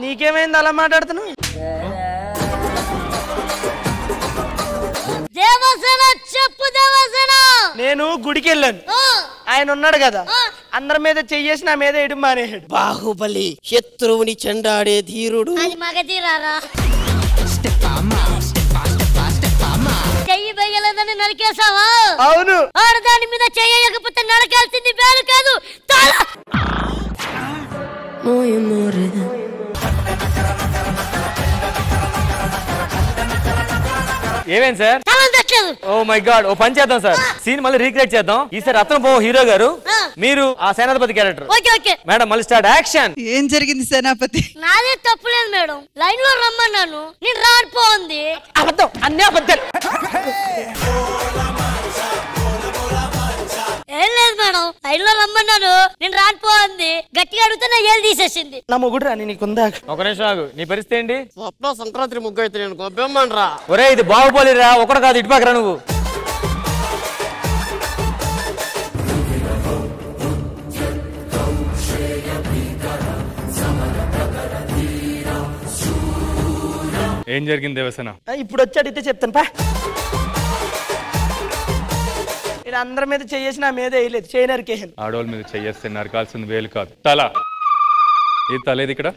నీకేమైంది అలా మాట్లాడుతున్నావు? చెప్పు దేవసేన. నేను గుడికి వెళ్ళాను, ఆయన ఉన్నాడు కదా, అందరి మీద చెయ్యేసి నా మీద వేయడం మానేసాడు. బాహుబలి శత్రువుని చెండాడే ధీరుడు. అది మగధీరారా. చెయ్యి వేయలేదని నరికేసావా? అవును. ఆడదాని మీద చెయ్యకపోతే నరకాల్సింది వేలు కాదు తల. ఏమేం సార్? ఓ మై గాడ్, ఓ పని చేద్దాం సార్, సీన్ మళ్ళీ రీక్రియేట్ చేద్దాం. ఈసారి రత్నపో హీరో గారు, మీరు ఆ సేనాపతి క్యారెక్టర్. మేడం మళ్ళీ స్టార్ట్, యాక్షన్. ఏం జరిగింది సేనాపతి? నాదే తప్పులేదు మేడం, లైన్ లో రమ్మన్నాను, నేను రాడిపోంది. అబద్ధం, అన్ని అబద్ధాలు. ఏం లేదు మేడం, లైన్ లో రమ్మన్నాను, నేను రాడిపోంది. గట్టిగా అడుగుతున్నా ఏళ్ళు తీసేసింది. నా మొగుడు రాని నీకుందా? ఒక నిమిషం ఆగు, నీ పరిస్థితి ఏంటి? స్వప్న సంక్రాంతి ముగ్గు అయితే నేను గొబ్బెమ్మన్రా. ఒరే ఇది బాహుబలిరా, ఒకటి కాదు, ఇటు పక్కరా నువ్వు. ఏం జరిగింది దేవసేన? ఇప్పుడు వచ్చి అడిగితే చెప్తాను పా. నేను అందరి మీద చెయ్యేసి నా మీద వేయలేదు, చేయి నరికేసాను. ఆడవాళ్ళ మీద చెయ్యేస్తే నరకాల్సింది వేలు కాదు, తల. ఈ తల ఇది ఇక్కడ.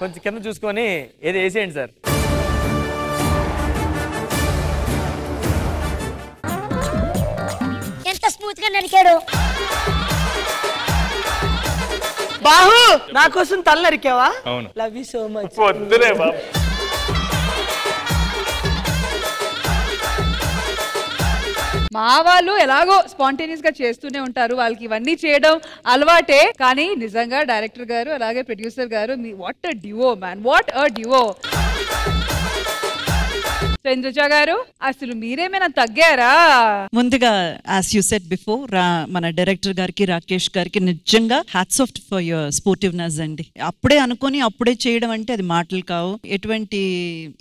కొంచెం కింద చూసుకొని ఏది వేసేయండి సార్. ఎంత స్మూత్ గా నరికాడు. బాహు నా కోసం తల నరికావా? అవును. Love you so much. వద్దులే బాబు. మా వాళ్ళు ఎలాగో స్పాంటేనియస్ గా చేస్తూనే ఉంటారు, వాళ్ళకి ఇవన్నీ చేయడం అలవాటే. కానీ నిజంగా డైరెక్టర్ గారు అలాగే producer garu, what a duo man, what a duo. Indraja garu అసలు మీరేమైనా తగ్గారా? ముందుగా యాజ్ యూ సెడ్ బిఫోర్, మన డైరెక్టర్ గారికి రాకేష్ గారికి నిజంగా hats off for your sportiveness అండి. అప్పుడే అనుకొని అప్పుడే చేయడం అంటే అది మాటలు కావు, ఎటువంటి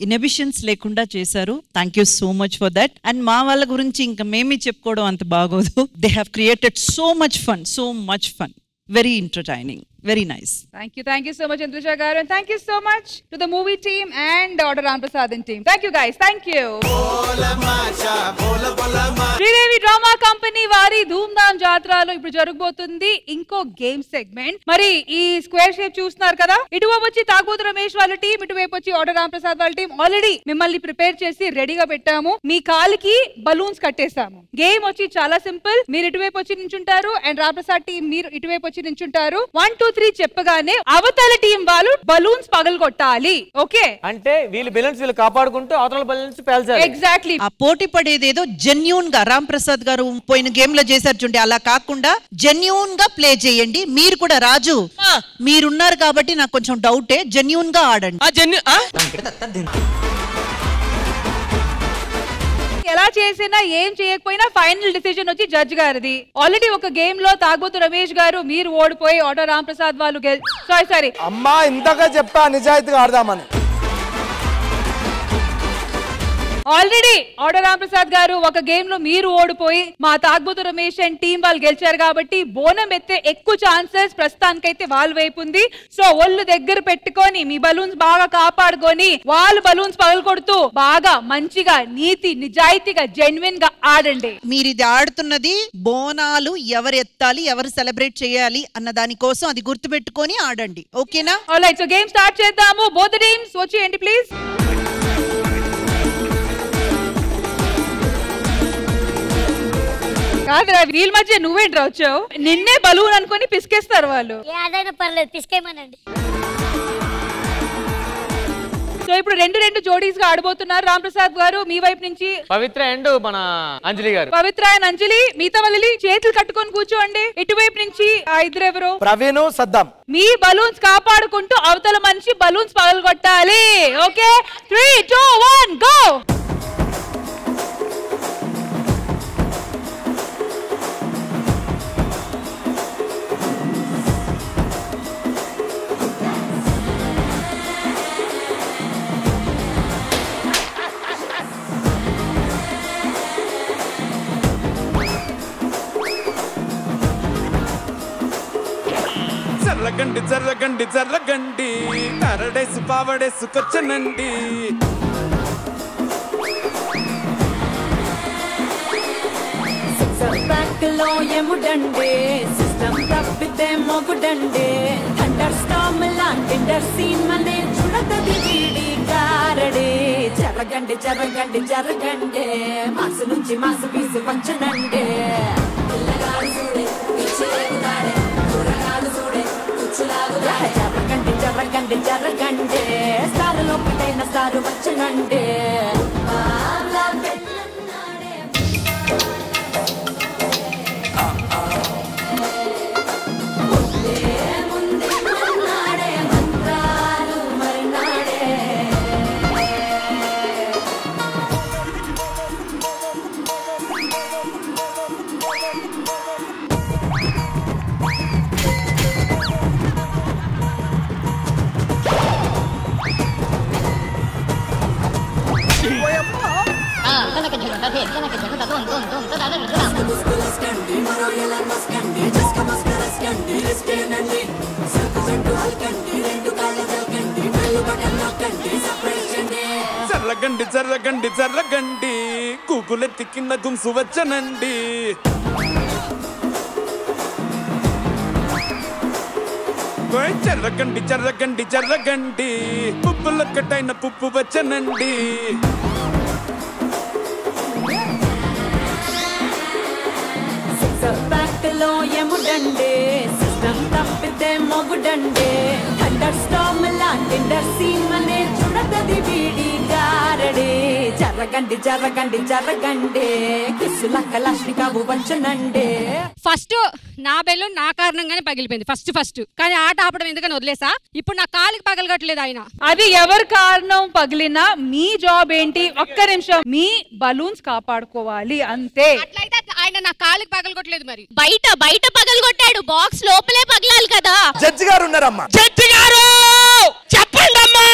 ఇన్హిబిషన్స్ లేకుండా చేశారు. Thank you so much for that. And మా వాళ్ళ గురించి ఇంకా మేమే చెప్పుకోవడం అంత బాగోదు. They have created so much fun, very entertaining, very nice. Thank you so much Indrisha garu, and thank you so much to the movie team and Order Ramprasadan team. Thank you guys, thank you. Sridevi Drama Company వారి ధూమ్ధామ్ జాత్రలో ఇప్పుడు జరగబోతుంది ఇంకో గేమ్ సెగ్మెంట్. మరి ఈ స్క్వేర్ షేప్ చూస్తున్నారు కదా, ఇటువైపు వచ్చి తాగబోతు రమేష్ వాళ్ళ టీం, ఇటువైపు వచ్చి ఆర్డర్ రాంప్రసాద్ వాళ్ళ టీం. ఆల్రెడీ మిమ్మల్ని ప్రిపేర్ చేసి రెడీగా పెట్టాము, మీ కాలికి బలూన్స్ కట్టేసాము. గేమ్ వచ్చి చాలా సింపుల్, మీరు ఇటువైపు వచ్చి నించుంటారు అండ్ రాంప్రసాద్ టీం మీరు ఇటువైపు వచ్చి నించుంటారు. 1 2 3 చెప్పగానే అవతల టీం వాళ్ళు బలూన్స్ పగలగొట్టాలి. ఓకే, అంటే వీళ్ళు బెలూన్స్ వీళ్ళు కాపాడుకుంటూ అవతల బెలూన్స్ పేల్చాలి. ఎగ్జాక్ట్లీ. ఆ పోటీ పడేదేదో జెన్యూన్ గా రామ్ ప్రసాద్ గారు పోయిన గేమ్ లో చేశారు చూడండి, అలా కాకుండా జెన్యూన్ గా ప్లే చేయండి. మీరు కూడా రాజు మీరున్నారు కాబట్టి నాకు కొంచెం డౌటే, జెన్యూన్ గా ఆడండి. ఎలా చేసినా ఏం చేయకపోయినా ఫైనల్ డిసిజన్ వచ్చి జడ్జ్ గారిది. ఆల్రెడీ ఒక గేమ్ లో తాగబోతు రమేష్ గారు మీరు ఓడిపోయి ఆర్డర్ రాంప్రసాద్ వాళ్ళు సారీ అమ్మా ఇంతగా చెప్పా నిజాయితీగా ఆడదామని. ఆల్రెడీ ఆర్డర్ రామప్రసాద్ గారు ఒక గేమ్ లో మీరు ఓడిపోయి మా తాగ్బోతు రమేష్ అండ్ టీం వాళ్ళు గెలిచారు కాబట్టి బోనం ఎత్తే ఎక్కువ ఛాన్సెస్ ప్రస్తుతానికైతే వాళ్ళ వైపు ఉంది. సో ఒళ్ళు దగ్గర పెట్టుకొని మీ బలూన్స్ బాగా కాపాడుకొని వాళ్ళు బలూన్స్ పగలగొడుతూ బాగా మంచిగా నీతి నిజాయితీగా జెన్యున్ గా ఆడండి. మీరు ఇది ఆడుతున్నది బోనాలు ఎవరు ఎత్తాలి ఎవరు సెలబ్రేట్ చేయాలి అన్న దాని కోసం, అది గుర్తు పెట్టుకొని ఆడండి. ఓకేనా? ఆల్రైట్, సో గేమ్ స్టార్ట్ చేద్దాము. బోత్ టీమ్స్ వచ్చేయండి ప్లీజ్. కాదురా, వీళ్ళ మధ్య నువ్వేంట్రా వచ్చావు? నిన్నే బలూన్ అనుకుని పిసికేస్తారు వాళ్ళు. ఏదైనా పర్లేదు, పిసికేయమనండి. సో ఇప్పుడు రెండు జోడీస్ గా ఆడబోతున్నారు. రామప్రసాద్ గారు మీ వైపు నుంచి పవిత్ర అండ్ మన అంజలి గారు. పవిత్ర అండ్ అంజలి, మిగతా వాళ్ళు చేతులు కట్టుకొని కూర్చోండి. ఇటువైపు నుంచి ఆ ఇద్దరు ఎవరు? ప్రవీణ్, సద్దాం. మీ బలూన్స్ కాపాడుకుంటూ అవతల మనిషి బలూన్స్ పగలగొట్టాలి. Okay, 3, 2, 1 go. జర్రగండి జర్రగండి జర్రగండి కరడేసు పావడేసుకొచ్చనండి. బ్యాక్ లో ఎముడండి, సిస్టమ్ తప్పితే మొగుడండి. థండర్ స్టార్మ్ లాంటి సీన్ మనే చూడతది వీడి గారడి. జరగండి జరగండి జరగండి, మాసు నుంచి మాసు పీసు పంచనండి. పిల్లగాడు చూడే పిచ్చేగుతాడే, కూరగాడు చూడే కుచ్చులాగుతాడే. జరగండి జరగండి జరగండి, స్టారులో ఒకటైన స్టారు వచ్చనండి. జర్రగండి జర్రగండి జర్రగండి, కూకులెత్తి కింద గుంసు వచ్చనండి. జర్రగండి జర్రగండి జర్రగండి, పుప్పులొక్కటైన పుప్పు వచ్చనండి. బ్యాక్ లో ఎముడండి, సిస్టమ్ తప్పితే మొగుడండి. థండర్ స్టార్మ్ లాంటి సీన్ మనే చూడతది వీడి గారడి. జరగండి జరగండి జరగండి, కిస్సుల కలాష్నికావు వంచనండి. ఫస్ట్ నా బెలూన్ నా కారణంగానే పగిలిపోయింది ఫస్ట్ కానీ ఆట ఆపడం ఎందుకని వదిలేసా. ఇప్పుడు నా కాలికి పగలగట్లేదు ఆయన. అది ఎవరి కారణం పగిలినా మీ జాబ్ ఏంటి? ఒక్క నిమిషం, మీ బలూన్స్ కాపాడుకోవాలి అంతే. అట్లయితే ఆయన నా కాలికి పగలగొట్టలేదు. మరి బయట పగలగొట్టాడు, బాక్స్ లోపలే పగలాలి కదా. జడ్జి గారు ఉన్నారమ్మా. జడ్జి గారు చెప్పండి అమ్మా.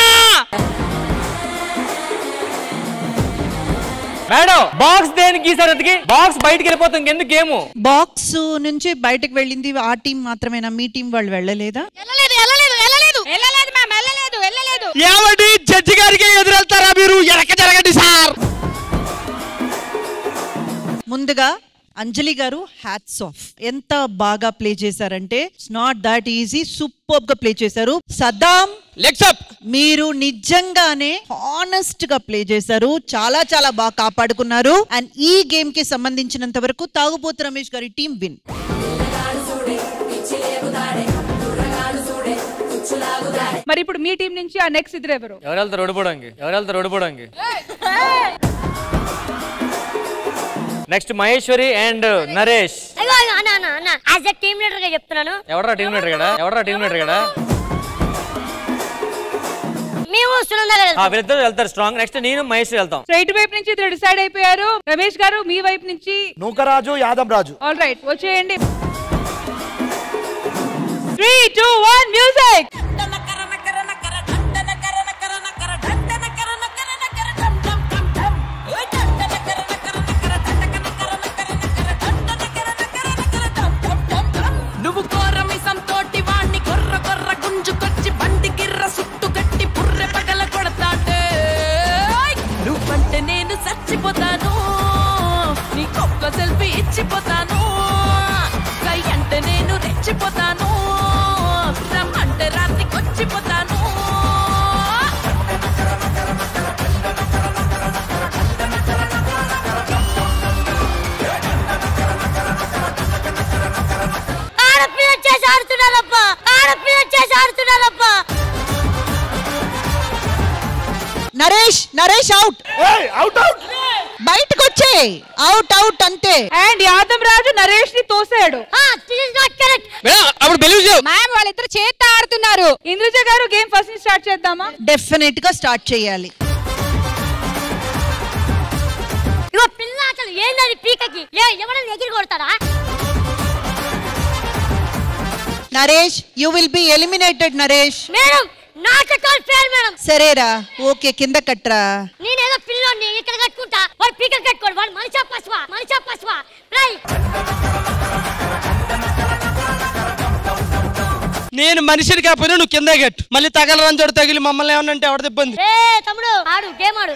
మేడం, బాక్స్ దేనికి గీసారు? అందుకే బాక్స్ బయటికి వెళ్ళిపోతాం ఎందుకు గేమ్? బాక్స్ నుంచి బయటకు వెళ్ళింది ఆ టీం మాత్రమేనా? మీ టీం వాళ్ళు వెళ్ళలేదా? ఏమండి, జడ్జి గారికి ఎదురెళ్తారా మీరు? వెనక జరగండి సార్. ముందుగా అంజలి గారు హ్యాట్స్ ఆఫ్. ఎంత బాగా ప్లే చేశారంటే it's not that easy, super గా ప్లే చేశారు. Saddam, legs up. మీరు నిజంగానే హానెస్ట్ గా ప్లే చేశారు, చాలా చాలా బాగా కాపాడుకున్నారు. అండ్ ఈ గేమ్ కి సంబంధించినంత వరకు తాగుబోతు రమేష్ గారి టీం విన్. మరి ఇప్పుడు మీ టీం నుంచి ఆ నెక్స్ట్ ఇద్దరు ఎవరు? ఎవరు వెళ్తారు ఓడిపోవడానికి? Next Maheshwari and Naresh. As a team leader గా చెప్తున్నాను. ఎవరా టీమ్ లీడర్ గడా? మేము సునంద గారు వీళ్ళిద్దరు వెళ్తారు స్ట్రాంగ్. నెక్స్ట్ నేను మహేశ్వరి వెళ్తాం. రైట్ వైపు నుంచి ఇద్దరు డిసైడ్ అయిపోయారు. రమేష్ గారు మీ వైపు నుంచి నూకరాజు, యాదవ్ రాజు. ఆల్ రైట్, వచ్చేయండి. 3, 2, 1 మ్యూజిక్. ఆడుతున్నారబ్బా. నరేష్ అవుట్ బయటకు వచ్చే అవుట్ అంతే. అండ్ యాదవ్ రాజు నరేష్ ని తోసాడు. అప్పుడు బిలీవ్ చేయ మ్యామ్ వాళ్ళిద్దరు చేత్తో ఆడుతున్నారు. ఇంద్రజ గారు గేమ్ ఫస్ట్ నుంచి స్టార్ట్ చేద్దామా? డెఫినెట్ గా స్టార్ట్ చేయాలి. ఇగో పిల్ల అసలు ఏందని పీకకి ఎవరైనా ఎగిరి కొడతారా? Naresh you will be eliminated Naresh. Madam not at all fair madam. సరేరా ఓకే కింద కట్టరా. నేనేదో పిల్లోని ఇక్కడ కట్టుకుంటా, వాడు పీకలు కట్టుకోడు. వాడు మనిషా పశువా రై. నేను మనిషిని కాకపోయినా నువ్వు కింద గట్టు. మళ్ళీ తగలరని చోటు తగిలి మమ్మల్ని ఏమన్నా అంటే ఎవరిది ఇబ్బంది? తమ్ముడు ఆడు గేమ్ ఆడు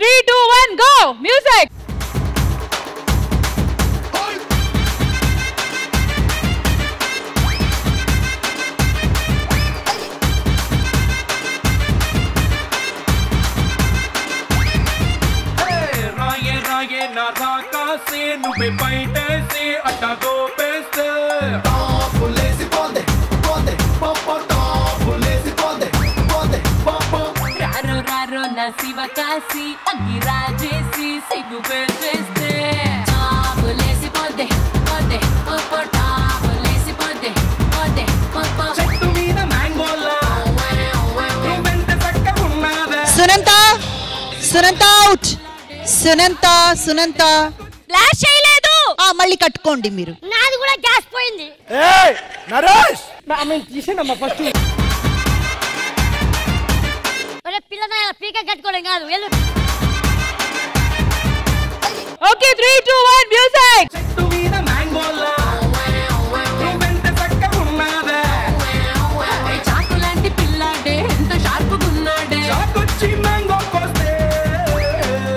3, 2, 1 గో మ్యూజిక్. రాకాసి నువ్వే బయటేసి అట్టగో పేస్తే రారో నా శివ కాసి అగ్గి రాజేసి సిగ్గు పెట్టేస్తే చెట్టు మీద మ్యాంగోలా నువ్వెంత చక్కగా ఉన్నావే. సునంత అవుట్. సునంత ఫ్లాష్ చేయలేదు. మళ్ళీ కట్టుకోండి మీరు. నాది కూడా గ్యాస్ పోయింది. నరేష్ తీసేనమ్మా ఫస్ట్. పిల్ల పీక కట్టుకోవడం కాదు. Okay 3, 2, 1 music. చెట్టు మీద మ్యాంగోలా నువ్వెంత చక్కగా ఉన్నావే. చాకులాంటి పిల్లాడే ఎంత షార్ప్గా ఉన్నాడే. చాకొచ్చి మ్యాంగో కోస్తే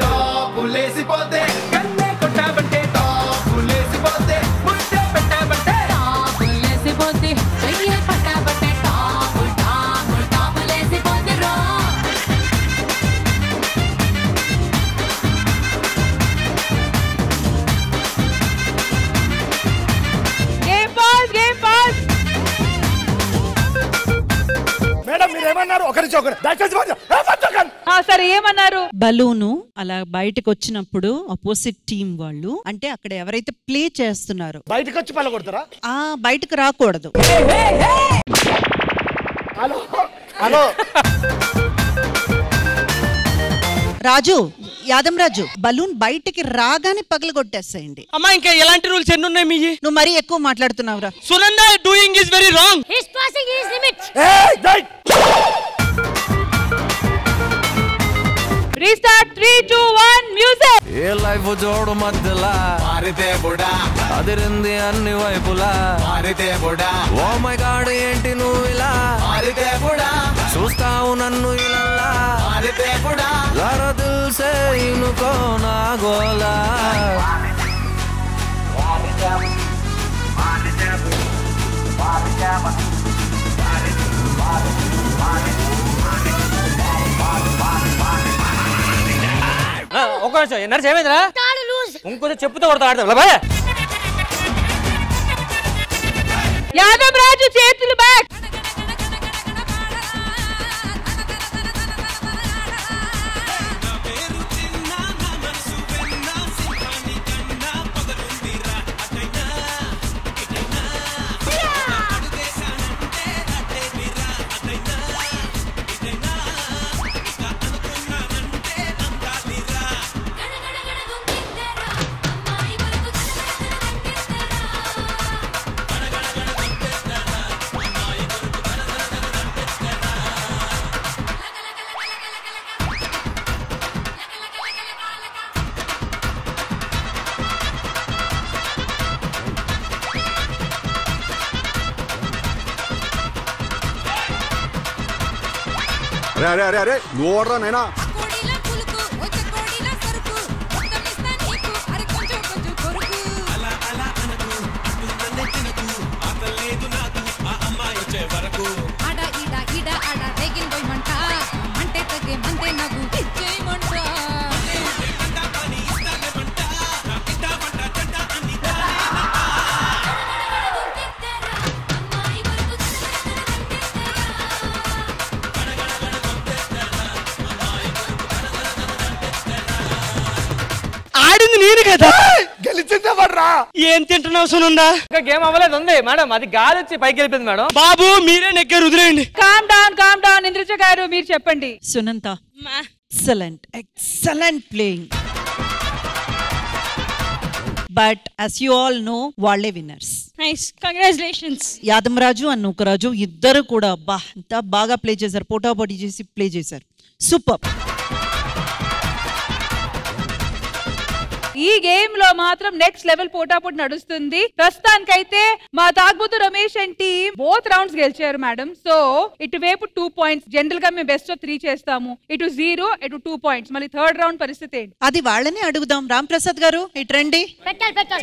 టాపులేసిపోతే కన్నే కొట్టాబంటే టాపులేసిపోతే ముద్దే పెట్టాబంటే టాపులేసిపోతే చెయ్యి పట్టాబట్టే టాపులేసిపోతే రో. Game pass. మేడం మీరు ఏమన్నారు? సరే ఏమన్నారు? బలూను అలా బయటకు వచ్చినప్పుడు అపోజిట్ టీం వాళ్ళు అంటే అక్కడ ఎవరైతే ప్లే చేస్తున్నారో బయటకు వచ్చి పల్ల కొడతారా? బయటకు రాకూడదు. హలో యాదం రాజు బలూన్ బయటికి రాగానే పగలగొట్టేసేయండి. అమ్మా ఇంకా ఎలాంటి రూల్స్ ఎన్ని ఉన్నాయి మీయి? నువ్వు మరీ ఎక్కువ మాట్లాడుతున్నావురా. Sunanda doing is very wrong. He is crossing his limits. Restart 3, 2, 1 music. A life జోడు మధ్యలా మారితే బుడా అదిరింది అన్ని వైపులా మారితే బుడా. ఓ మై గాడ్ ఏంటి నువ్వు ఇలా మారితే బుడా చూస్తావు నన్ను ఇలా మారితే బుడా. జరా దిల్ సే ఇనుకో నా గోలా. ఒక నిమిషం ఎన్నర ఏమైందిరా? ఇంకొంచెం చెప్పుతో కొడతా ఆడతా. యాదవ్ రాజు చేతులు బ్యాక్. అరే అరే అరే నువ్వు ఓడరా నైనా. లేదా? గెలిచిందేవడ్రా? ఏం తింటున్నావు సునందా? ఇంకా గేమ్ అవ్వలేదు ఉంది మేడం, అది గాలి వచ్చి పైకి వెళ్ళిపోయింది మేడం. బాబు మీరే నెగ్గారు, వదిలేయండి. కామ్ డౌన్ ఇంద్రజ గారు మీరు చెప్పండి. సునంత excellent playing, but as you all know వాళ్ళే winners. Nice, congratulations. Yadamaraju and Nookaraju ఇద్దరు కూడా ఎంత బాగా ప్లే చేశారు, పోటాపోటీ చేసి ప్లే చేశారు. సూపర్. ఈ గేమ్ లో మాత్రం నెక్స్ట్ లెవెల్ పోటాపోటీ నడుస్తుంది. ప్రస్తుతానికైతే మా తాగుబోతు Ramesh and team both rounds గెలిచారు మేడం. సో ఇటువైపు 2 points, జనరల్ గా మేము బెస్ట్ ఆఫ్ 3 చేస్తాము. ఇటు 0, ఇటు 2 points. మళ్ళీ థర్డ్ రౌండ్ పరిస్థితి ఏంటి? అది వాళ్ళనే అడుగుదాం. రామ్ ప్రసాద్ గారు ఇటు రండి.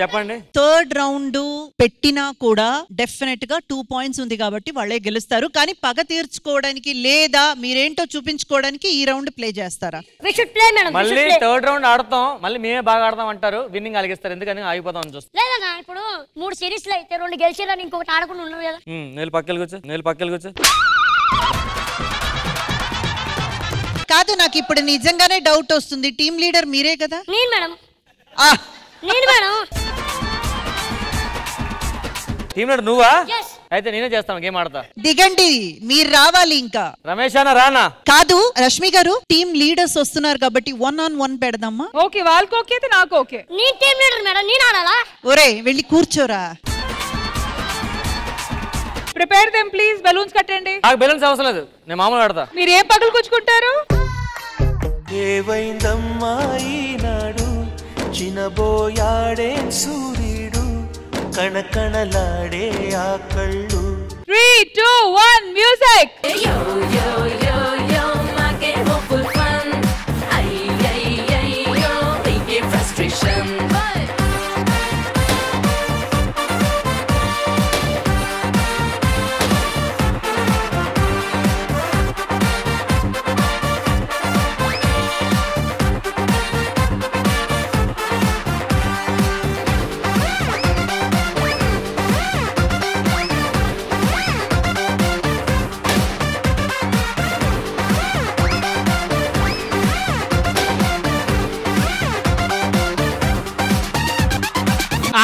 చెప్పండి. థర్డ్ రౌండ్ పెట్టినా కూడా డెఫినెట్ గా 2 points ఉంది కాబట్టి వాళ్ళే గెలుస్తారు. కానీ పగ తీర్చుకోవడానికి లేదా మీరేంటో చూపించుకోవడానికి ఈ రౌండ్ ప్లే చేస్తారా? మళ్ళీ థర్డ్ రౌండ్ ఆడతాం, మళ్ళీ మేమే బాగా ఆడతాం అంటారు, విన్నింగ్ అలిగిస్తారు, ఎందుకని ఆగిపోతాం అని చూస్తాం. లేదన్నా ఇప్పుడు 3 సిరీస్ లో అయితే 2 గెలిచారని ఇంకొకటి ఆడకుండా ఉన్నారు కదా. నేను పక్కకి కూర్చో. కాదు, నాకు ఇప్పుడు నిజంగానే డౌట్ వస్తుంది. టీమ్ లీడర్ మీరే కదా? నేను మేడం. టీమ్ లీడర్ నువ్వా? అయితే నేనే చేస్తాను, గేమ్ ఆడతా. దిగండి, మీరు రావాలి. ఇంకా రమేష్ అన్న రానా? కాదు, రష్మి గారు టీమ్ లీడర్స్ వస్తున్నారు కాబట్టి 1-on-1 పెడదామా? ఓకే, వాళ్ళకి ఓకే అయితే నాకు ఓకే. నీ టీమ్ లీడర్ మేడం, నేను ఆడాలా? ఒరే వెళ్ళి కూర్చోరా. Prepare them please. బెలూన్స్ కట్టండి. నాకు బెలూన్స్ అవసరం లేదు, నేను మామూలుగా ఆడతా. మీరు ఏం పగలు కూర్చుకుంటారు? ఏవైందమ్మా ఈనాడు చినబోయాడే సూర్యుడు కణకణలాడే ఆ కళ్ళు. 3, 2, 1 మ్యూజిక్.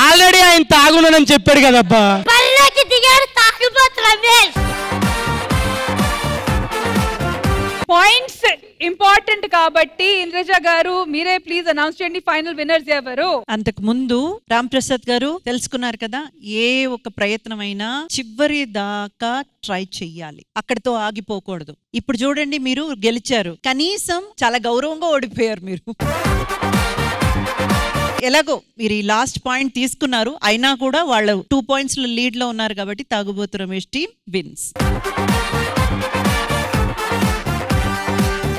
ఆల్రెడీ ఆయన తాగున్నానని చెప్పాడు కదబ్బా. పాయింట్స్ ఇంపార్టెంట్ కాబట్టి ఇంద్రజ గారు మీరే ప్లీజ్ అనౌన్స్ చేయండి ఫైనల్ విన్నర్స్ ఎవరు. అంతకు ముందు రామ్ ప్రసాద్ గారు తెలుసుకున్నారు కదా, ఏ ఒక ప్రయత్నమైనా చివరి దాకా ట్రై చెయ్యాలి, అక్కడితో ఆగిపోకూడదు. ఇప్పుడు చూడండి, మీరు గెలిచారు, కనీసం చాలా గౌరవంగా ఓడిపోయారు మీరు. ఎలాగో మీరు ఈ లాస్ట్ పాయింట్ తీసుకున్నారు, అయినా కూడా వాళ్ళు 2 points లీడ్ లో ఉన్నారు కాబట్టి తాగుబోతు Ramesh team wins.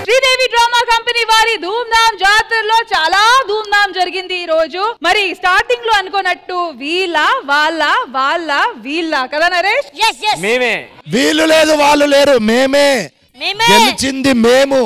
Sridevi drama company వారి ధూమ్ధామ్ జాతరలో చాలా ధూమ్ధామ్ జరిగింది ఈ రోజు. మరి స్టార్టింగ్ లో అనుకున్నట్టు వీళ్ళ కదా నరేష్? మేమే. వీళ్ళు లేదు, వాళ్ళు లేరు, మేమే. గెలిచింది మేము,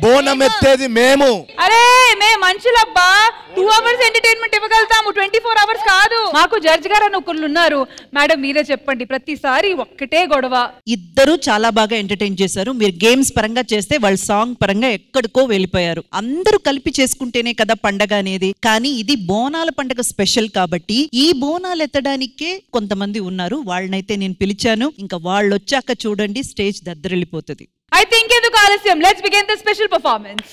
బోనం ఎత్తేది మేము. అరే మే మనుషులబ్బా, 2 hours ఎంటర్టైన్మెంట్ ఇవ్వగలుగుతాము, 24 hours కాదు. మాకు జడ్జ్ గారు అని ఒకళ్ళు ఉన్నారు. మేడం మీరే చెప్పండి, ప్రతిసారి ఒక్కటే గొడవ. ఇద్దరు చాలా బాగా ఎంటర్టైన్ చేశారు. మీరు గేమ్స్ పరంగా చేస్తే వాళ్ళు సాంగ్ పరంగా ఎక్కడికో వెళ్ళిపోయారు. అందరూ కలిపి చేసుకుంటేనే కదా పండగ అనేది. కానీ ఇది బోనాల పండగ స్పెషల్ కాబట్టి ఈ బోనాలు ఎత్తడానికే కొంతమంది ఉన్నారు, వాళ్ళనైతే నేను పిలిచాను. ఇంకా వాళ్ళు వచ్చాక చూడండి, స్టేజ్ దద్దరిల్లిపోతుంది. అయితే ఇంకెందుకు ఆలస్యం, let's begin the special performance.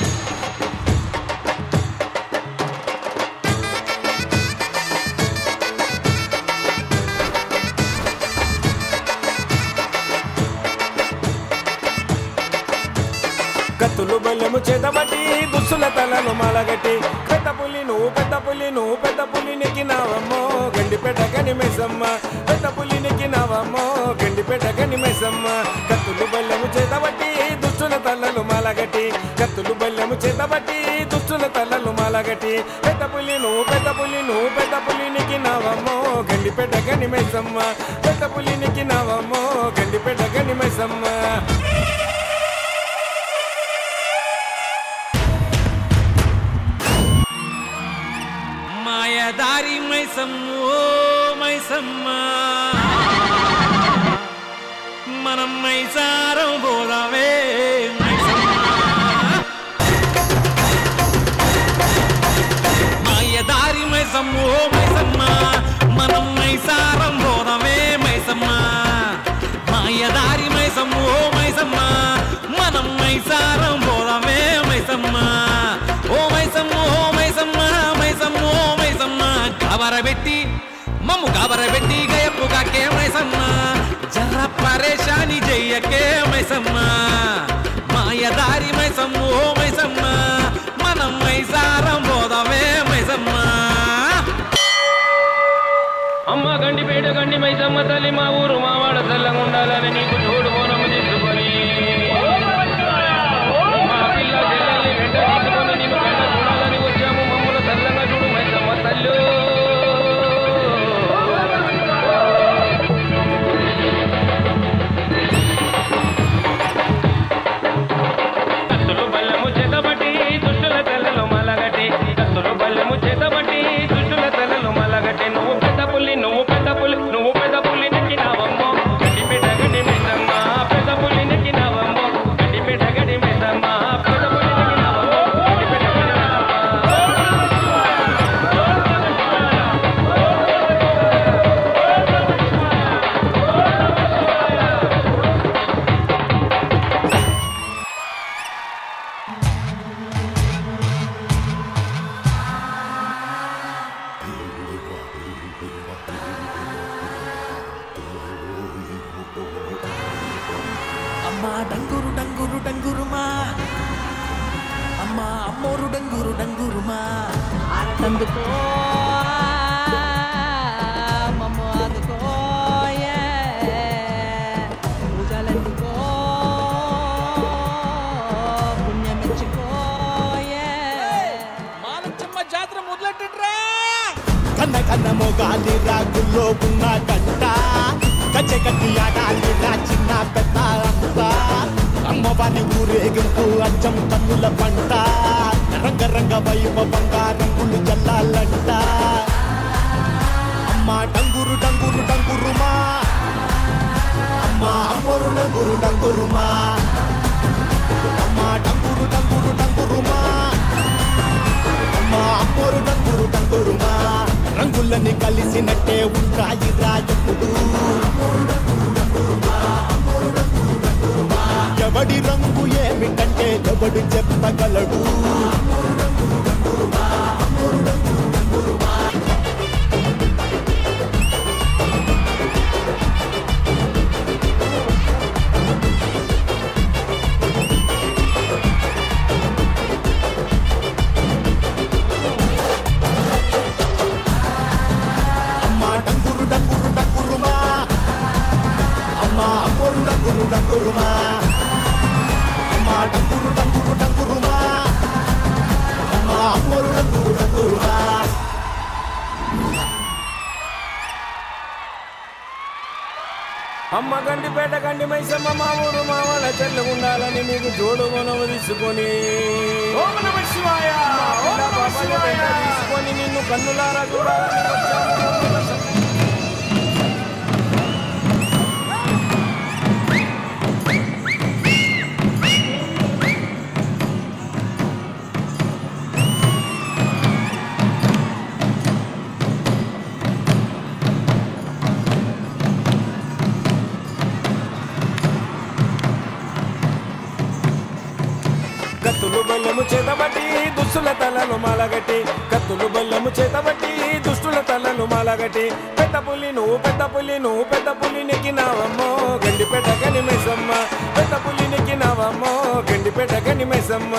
కత్తులు బెల్లము చేతబట్టి దుస్తుల తలను మలగట్టి పెద్ద పులి నువ్వు నెక్కినావమ్మో గండిపేట గనిమేసమ్మ. పెద్ద పులి నెక్కినావమ్మో గండిపేట గనిమేసమ్మ. కత్తులు బెల్లము చేతబట్టి దుస్తుల తలలు మలగట్టి కత్తులు బెల్లము చేతబట్టి దుస్తుల తలలు మలగట్టి పెద్ద పులి నువ్వు నెక్కినావమ్మో గండిపేట గనిమేసమ్మ. పెద్ద పులి నెక్కినావమ్మో గండిపేట గనిమేసమ్మ. మాయదారి మైసమ్మో మైసమ్మ, మనం మైసారం పోదామే మైసమ్మ. మాయదారి మైసమ్మ ఓ మైసమ్మ మనం మైసారం పోదమే మైసమ్మ మాయదారి మైసమ్మ ఓ మైసమ్మ మనం మైసారం పోదమే మైసమ్మ ఓ మైసమ్మ ఓ మైసమ్మ మైసమ్మ ఓ మైసమ్మ కబరబెట్టి మమ్ము కబరబెట్టి గయప్పుగాకే మైసమ్మ జర్ర పరేషాని చెయ్యకే మైసమ్మ మాయదారి మైసమ్మ ఓ మైసమ్మ మనం మైసారం పోదమే మైసమ్మ అమ్మ గండిపేట గండి మైసమ్మ తల్లి మా ఊరు మా వాడ చల్లంగా ఉండాలని నీకు చూడు బోనము తీసుకొని మా పిల్ల చెల్లెల్ని వెంట తీసుకొని నీకు వెంట చూడాలని వచ్చాము మమ్మల్ని చల్లంగా చూడు మైసమ్మ తల్లి కత్తులు బల్లెము చేతబట్టి దుష్టుల తెల్లలో మలగటి కత్తులు బల్లెము చేతబట్టి దుష్టుల తెల్లలో మలగటి నువ్వు పెద్ద పుల్లి నువ్వు పెద్ద పుల్లి నువ్వు పెద్ద పుల్లి నెక్కినావమ్మో గడ్డిపేట గడ్డి మైసమ్మ పెద్ద పుల్లి నెక్కినావమ్మో గడ్డిపేట గడ్డి మైసమ్మ పెద్ద పుల్లి నెక్కినావమ్మో గడ్డిపేట గడ్డి అమ్మా డంగురు డంగురు డంగురుమా అమ్మా అమ్మోరు డంగురు డంగురుమా అందుకో మమ్మ అందుకో పూజలందుకో పుణ్యమెచ్చుకో మాలచ్చమ్మ జాతర మొదలెట్టరా కన్న కన్న మొగాలి రాగుల్లో ఉన్న గంట కచ్చే కట్టి ఆడాలి రా చిన్న పెద్ద అంతా అమ్మవారి ఊరేగింపు అచ్చం కన్నుల పంట రంగ రంగ వైభవంగా రంగులు జల్లాలంట అమ్మ డంగురు డంగురు డంగురుమా అమ్మ అమ్మోరు డంగురు డంగురుమా అమ్మ డంగురు డంగురు డంగురుమా అమ్మ అమ్మోరు డంగురు డంగురుమా రంగులని కలిసినట్టే ఉంటాయి రాజుడు ఎవడి రంగు ఏమిటంటే ఎవడు చెప్పగలడు అమ్మా డంగురు డంగురు డంగురుమా అమ్మా అమ్మోరు డంగురు డంగురుమా అమ్మా డంగురు డంగురు డంగురుమా అమ్మా అమ్మోరు డంగురు డంగురుమా అమ్మ గండిపేట గండి మైసమ్మ మా ఊరు మా వాళ్ళ చెట్లు ఉండాలని నీకు జోడు మనము తీసుకొని ఓం నమః శివాయ ఓం నమః శివాయ తీసుకొని నిన్ను కన్నులారా చూడాలని వచ్చాము కత్తులు బల్లెము చేతబట్టి దుష్టుల తలలు మాలగట్టి కత్తులు బల్లెము చేతబట్టి దుష్టుల తలలు మాలగట్టి పెద్ద పులి నువ్వు పెద్ద పులి నువ్వు పెద్ద పులి నెక్కినావమ్మో గండిపేట గని మైసమ్మ పెద్ద పులి నెక్కినావమ్మో గండిపేట గని మైసమ్మ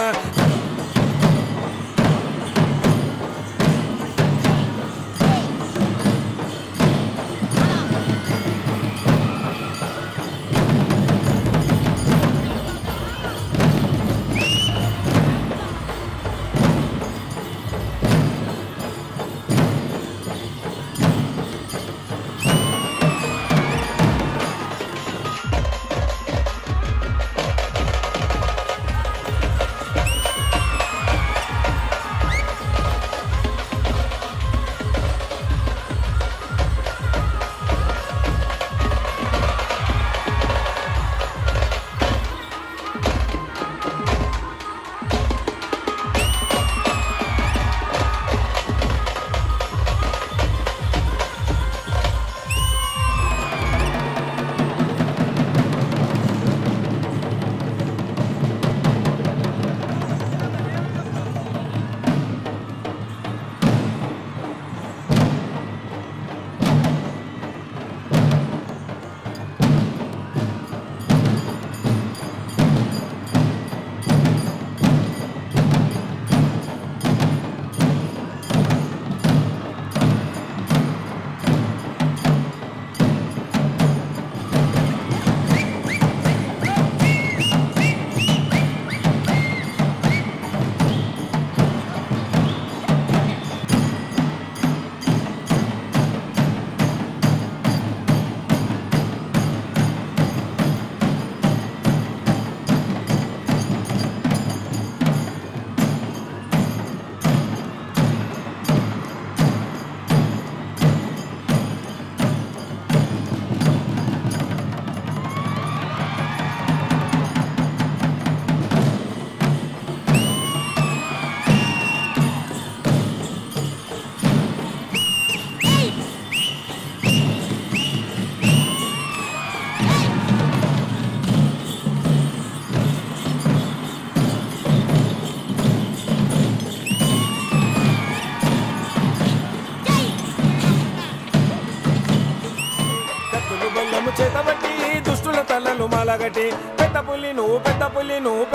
బెల్లము చేతబట్టి దుష్టుల తలలు మలగటి పెద్ద పులి నువ్వు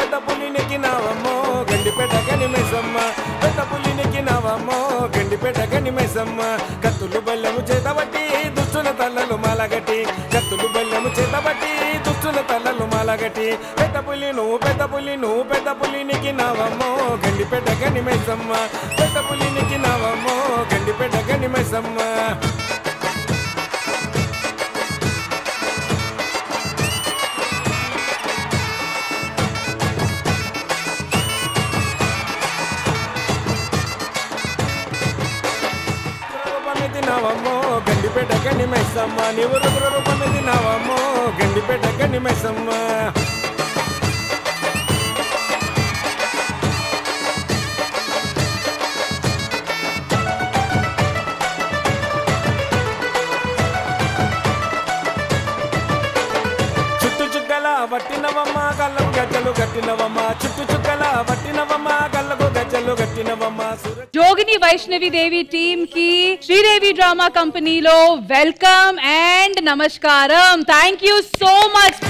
నెక్కినావమ్మో గండిపేట గనిమేసమ్మ పెద్ద పులి నెక్కినావమ్మో గండిపేట గనిమేసమ్మ కత్తులు బెల్లము చేతబట్టి దుష్టుల తలలు మలగటి కత్తులు బెల్లము చేతబట్టి దుష్టుల తలలు మలగటి పెద్ద పులి నువ్వు నెక్కినావమ్మో గండిపేట గనిమేసమ్మ పెద్ద పులి నెక్కినావమ్మో గండిపేట గనిమేసమ్మ తినావమ్మో గండిపేట గనిమేసమ్మ నీవు రూపమే తినావమ్మో గండిపేట గనిమేసమ్మ వట్టినవమ్మ గల్లకు గజ్జలు కట్టినవమ్మ చుట్టు చుక్కల వట్టినవమ్మ గల్లకు గజ్జలు కట్టినవమ్మ జోగిని వైష్ణవి దేవి టీమ్ కి శ్రీదేవి డ్రామా కంపెనీలో వెల్కమ్ అండ్ నమస్కారం. Thank you so much.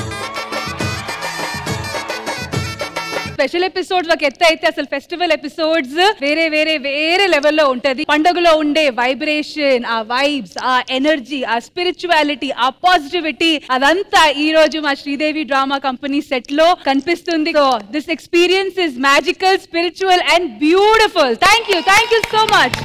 Special episodes ఒక ఎత్తు అయితే అసలు ఫెస్టివల్ ఎపిసోడ్స్ వేరే లెవెల్లో ఉంటది. పండుగలో ఉండే వైబ్రేషన్, ఆ వైబ్స్, ఆ ఎనర్జీ, ఆ స్పిరిచువాలిటీ, ఆ పాజిటివిటీ అదంతా ఈ రోజు మా శ్రీదేవి డ్రామా కంపెనీ సెట్ లో కనిపిస్తుంది. So this experience is magical, spiritual and beautiful. Thank you so much.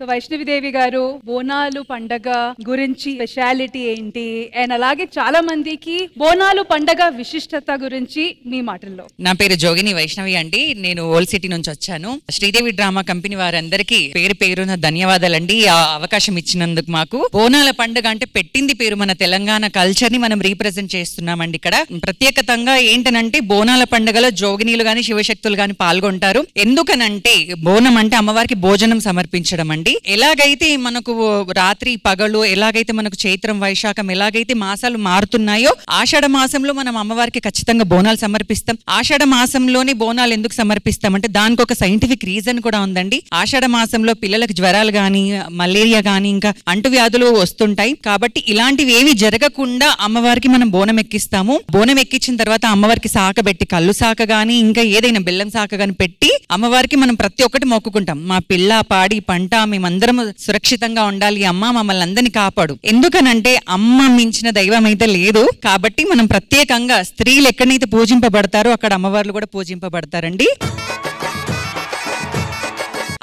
Vaishnavi Devi garu, Bonalu పండగ గురించి స్పెషాలిటీ ఏంటి, అండ్ అలాగే చాలా మందికి బోనాలు పండగ విశిష్టత గురించి మీ మాటల్లో. నా పేరు జోగిని వైష్ణవి అండి. నేను ఓల్డ్ సిటీ నుంచి వచ్చాను. శ్రీదేవి డ్రామా కంపెనీ వారందరికీ పేరున ధన్యవాదాలండి. ఆ అవకాశం ఇచ్చినందుకు. మాకు బోనాల పండుగ అంటే పెట్టింది పేరు. మన తెలంగాణ కల్చర్ ని మనం రీప్రజెంట్ చేస్తున్నామండి. ఇక్కడ ప్రత్యేకతంగా ఏంటనంటే బోనాల పండుగలో జోగినీలు గాని శివశక్తులు గాని పాల్గొంటారు. ఎందుకనంటే బోనం అంటే అమ్మవారికి భోజనం సమర్పించడం అండి. ఎలాగైతే మనకు రాత్రి పగలు, ఎలాగైతే మనకు చైత్రం వైశాఖం ఎలాగైతే మాసాలు మారుతున్నాయో ఆషాఢ మాసంలో మనం అమ్మవారికి ఖచ్చితంగా బోనాలు సమర్పిస్తాం. ఆషాఢ మాసంలోనే బోనాలు ఎందుకు సమర్పిస్తాం అంటే దానికి ఒక సైంటిఫిక్ రీజన్ కూడా ఉందండి. ఆషాఢ మాసంలో పిల్లలకు జ్వరాలు గాని, మలేరియా గాని, ఇంకా అంటువ్యాధులు వస్తుంటాయి. కాబట్టి ఇలాంటివి ఏవి జరగకుండా అమ్మవారికి మనం బోనం ఎక్కిస్తాము. బోనం ఎక్కించిన తర్వాత అమ్మవారికి శాఖ పెట్టి, కళ్ళు శాఖ గాని ఇంకా ఏదైనా బెల్లం శాఖ గాని పెట్టి అమ్మవారికి మనం ప్రతి ఒక్కటి మొక్కుకుంటాం. మా పిల్ల పాడి పంట మేమందరం సురక్షితంగా ఉండాలి, అమ్మ మమ్మల్ని అందరినీ కాపాడు. ఎందుకనంటే అమ్మ మించిన దైవం అయితే లేదు. కాబట్టి మనం ప్రత్యేకంగా స్త్రీలు ఎక్కడైతే పూజింపబడతారో అక్కడ అమ్మవార్లు కూడా పూజింపబడతారండి.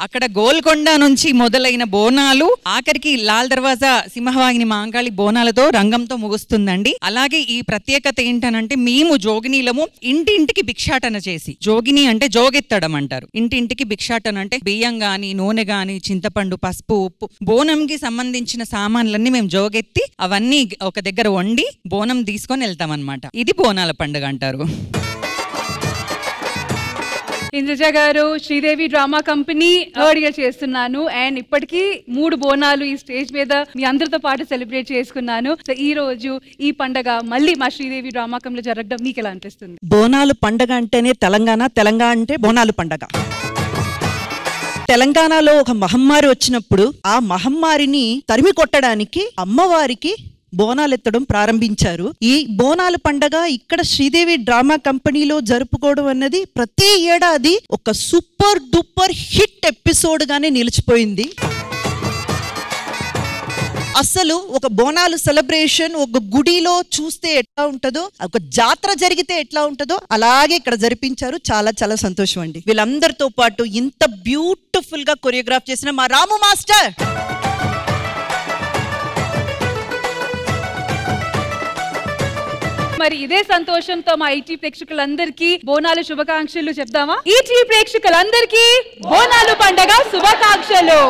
అక్కడ గోల్కొండ నుంచి మొదలైన బోనాలు ఆఖరికి లాల్ దర్వాజా సింహవాహిని మాంకాళి బోనాలతో రంగంతో ముగుస్తుందండి. అలాగే ఈ ప్రత్యేకత ఏంటనంటే మేము జోగినీలము ఇంటింటికి భిక్షాటన చేసి, జోగిని అంటే జోగెత్తడం అంటారు. ఇంటింటికి భిక్షాటన అంటే బియ్యం గాని, నూనె గాని, చింతపండు, పసుపు, ఉప్పు, బోనంకి సంబంధించిన సామాన్లన్నీ మేము జోగెత్తి అవన్నీ ఒక దగ్గర వండి బోనం తీసుకొని వెళ్తాం అన్నమాట. ఇది బోనాల పండుగ అంటారు. ఇంద్రజ గారు, Sridevi drama company third year చేస్తున్నాను అండ్ ఇప్పటికీ 3 బోనాలు ఈ స్టేజ్ మీద మీ అందరితో పాటు సెలబ్రేట్ చేసుకున్నాను. సో ఈ రోజు ఈ పండగ మళ్ళీ మా శ్రీదేవి డ్రామా కంపెనీలో జరగడం మీకు ఎలా అనిపిస్తుంది? బోనాలు పండగ అంటేనే తెలంగాణ అంటే బోనాలు పండగ. తెలంగాణలో ఒక మహమ్మారి వచ్చినప్పుడు ఆ మహమ్మారిని తరిమి కొట్టడానికి అమ్మవారికి బోనాలు ఎత్తడం ప్రారంభించారు. ఈ బోనాల పండగ ఇక్కడ శ్రీదేవి డ్రామా కంపెనీలో జరుపుకోవడం అన్నది ప్రతి ఏడాది ఒక సూపర్ డూపర్ హిట్ ఎపిసోడ్ గానే నిలిచిపోయింది. అసలు ఒక బోనాలు సెలబ్రేషన్ ఒక గుడిలో చూస్తే ఎట్లా ఉంటుందో, ఒక జాతర జరిగితే ఎట్లా ఉంటుందో అలాగే ఇక్కడ జరిపించారు. చాలా చాలా సంతోషం అండి. వీళ్ళందరితో పాటు ఇంత బ్యూటిఫుల్ గా కొరియోగ్రాఫ్ చేసిన మా రాము మాస్టర్, మరి ఇదే సంతోషంతో మా ఈటీ ప్రేక్షకులందరికీ బోనాలు శుభాకాంక్షలు చెప్దామా? ఈటీ ప్రేక్షకులందరికీ బోనాలు పండగ శుభాకాంక్షలు.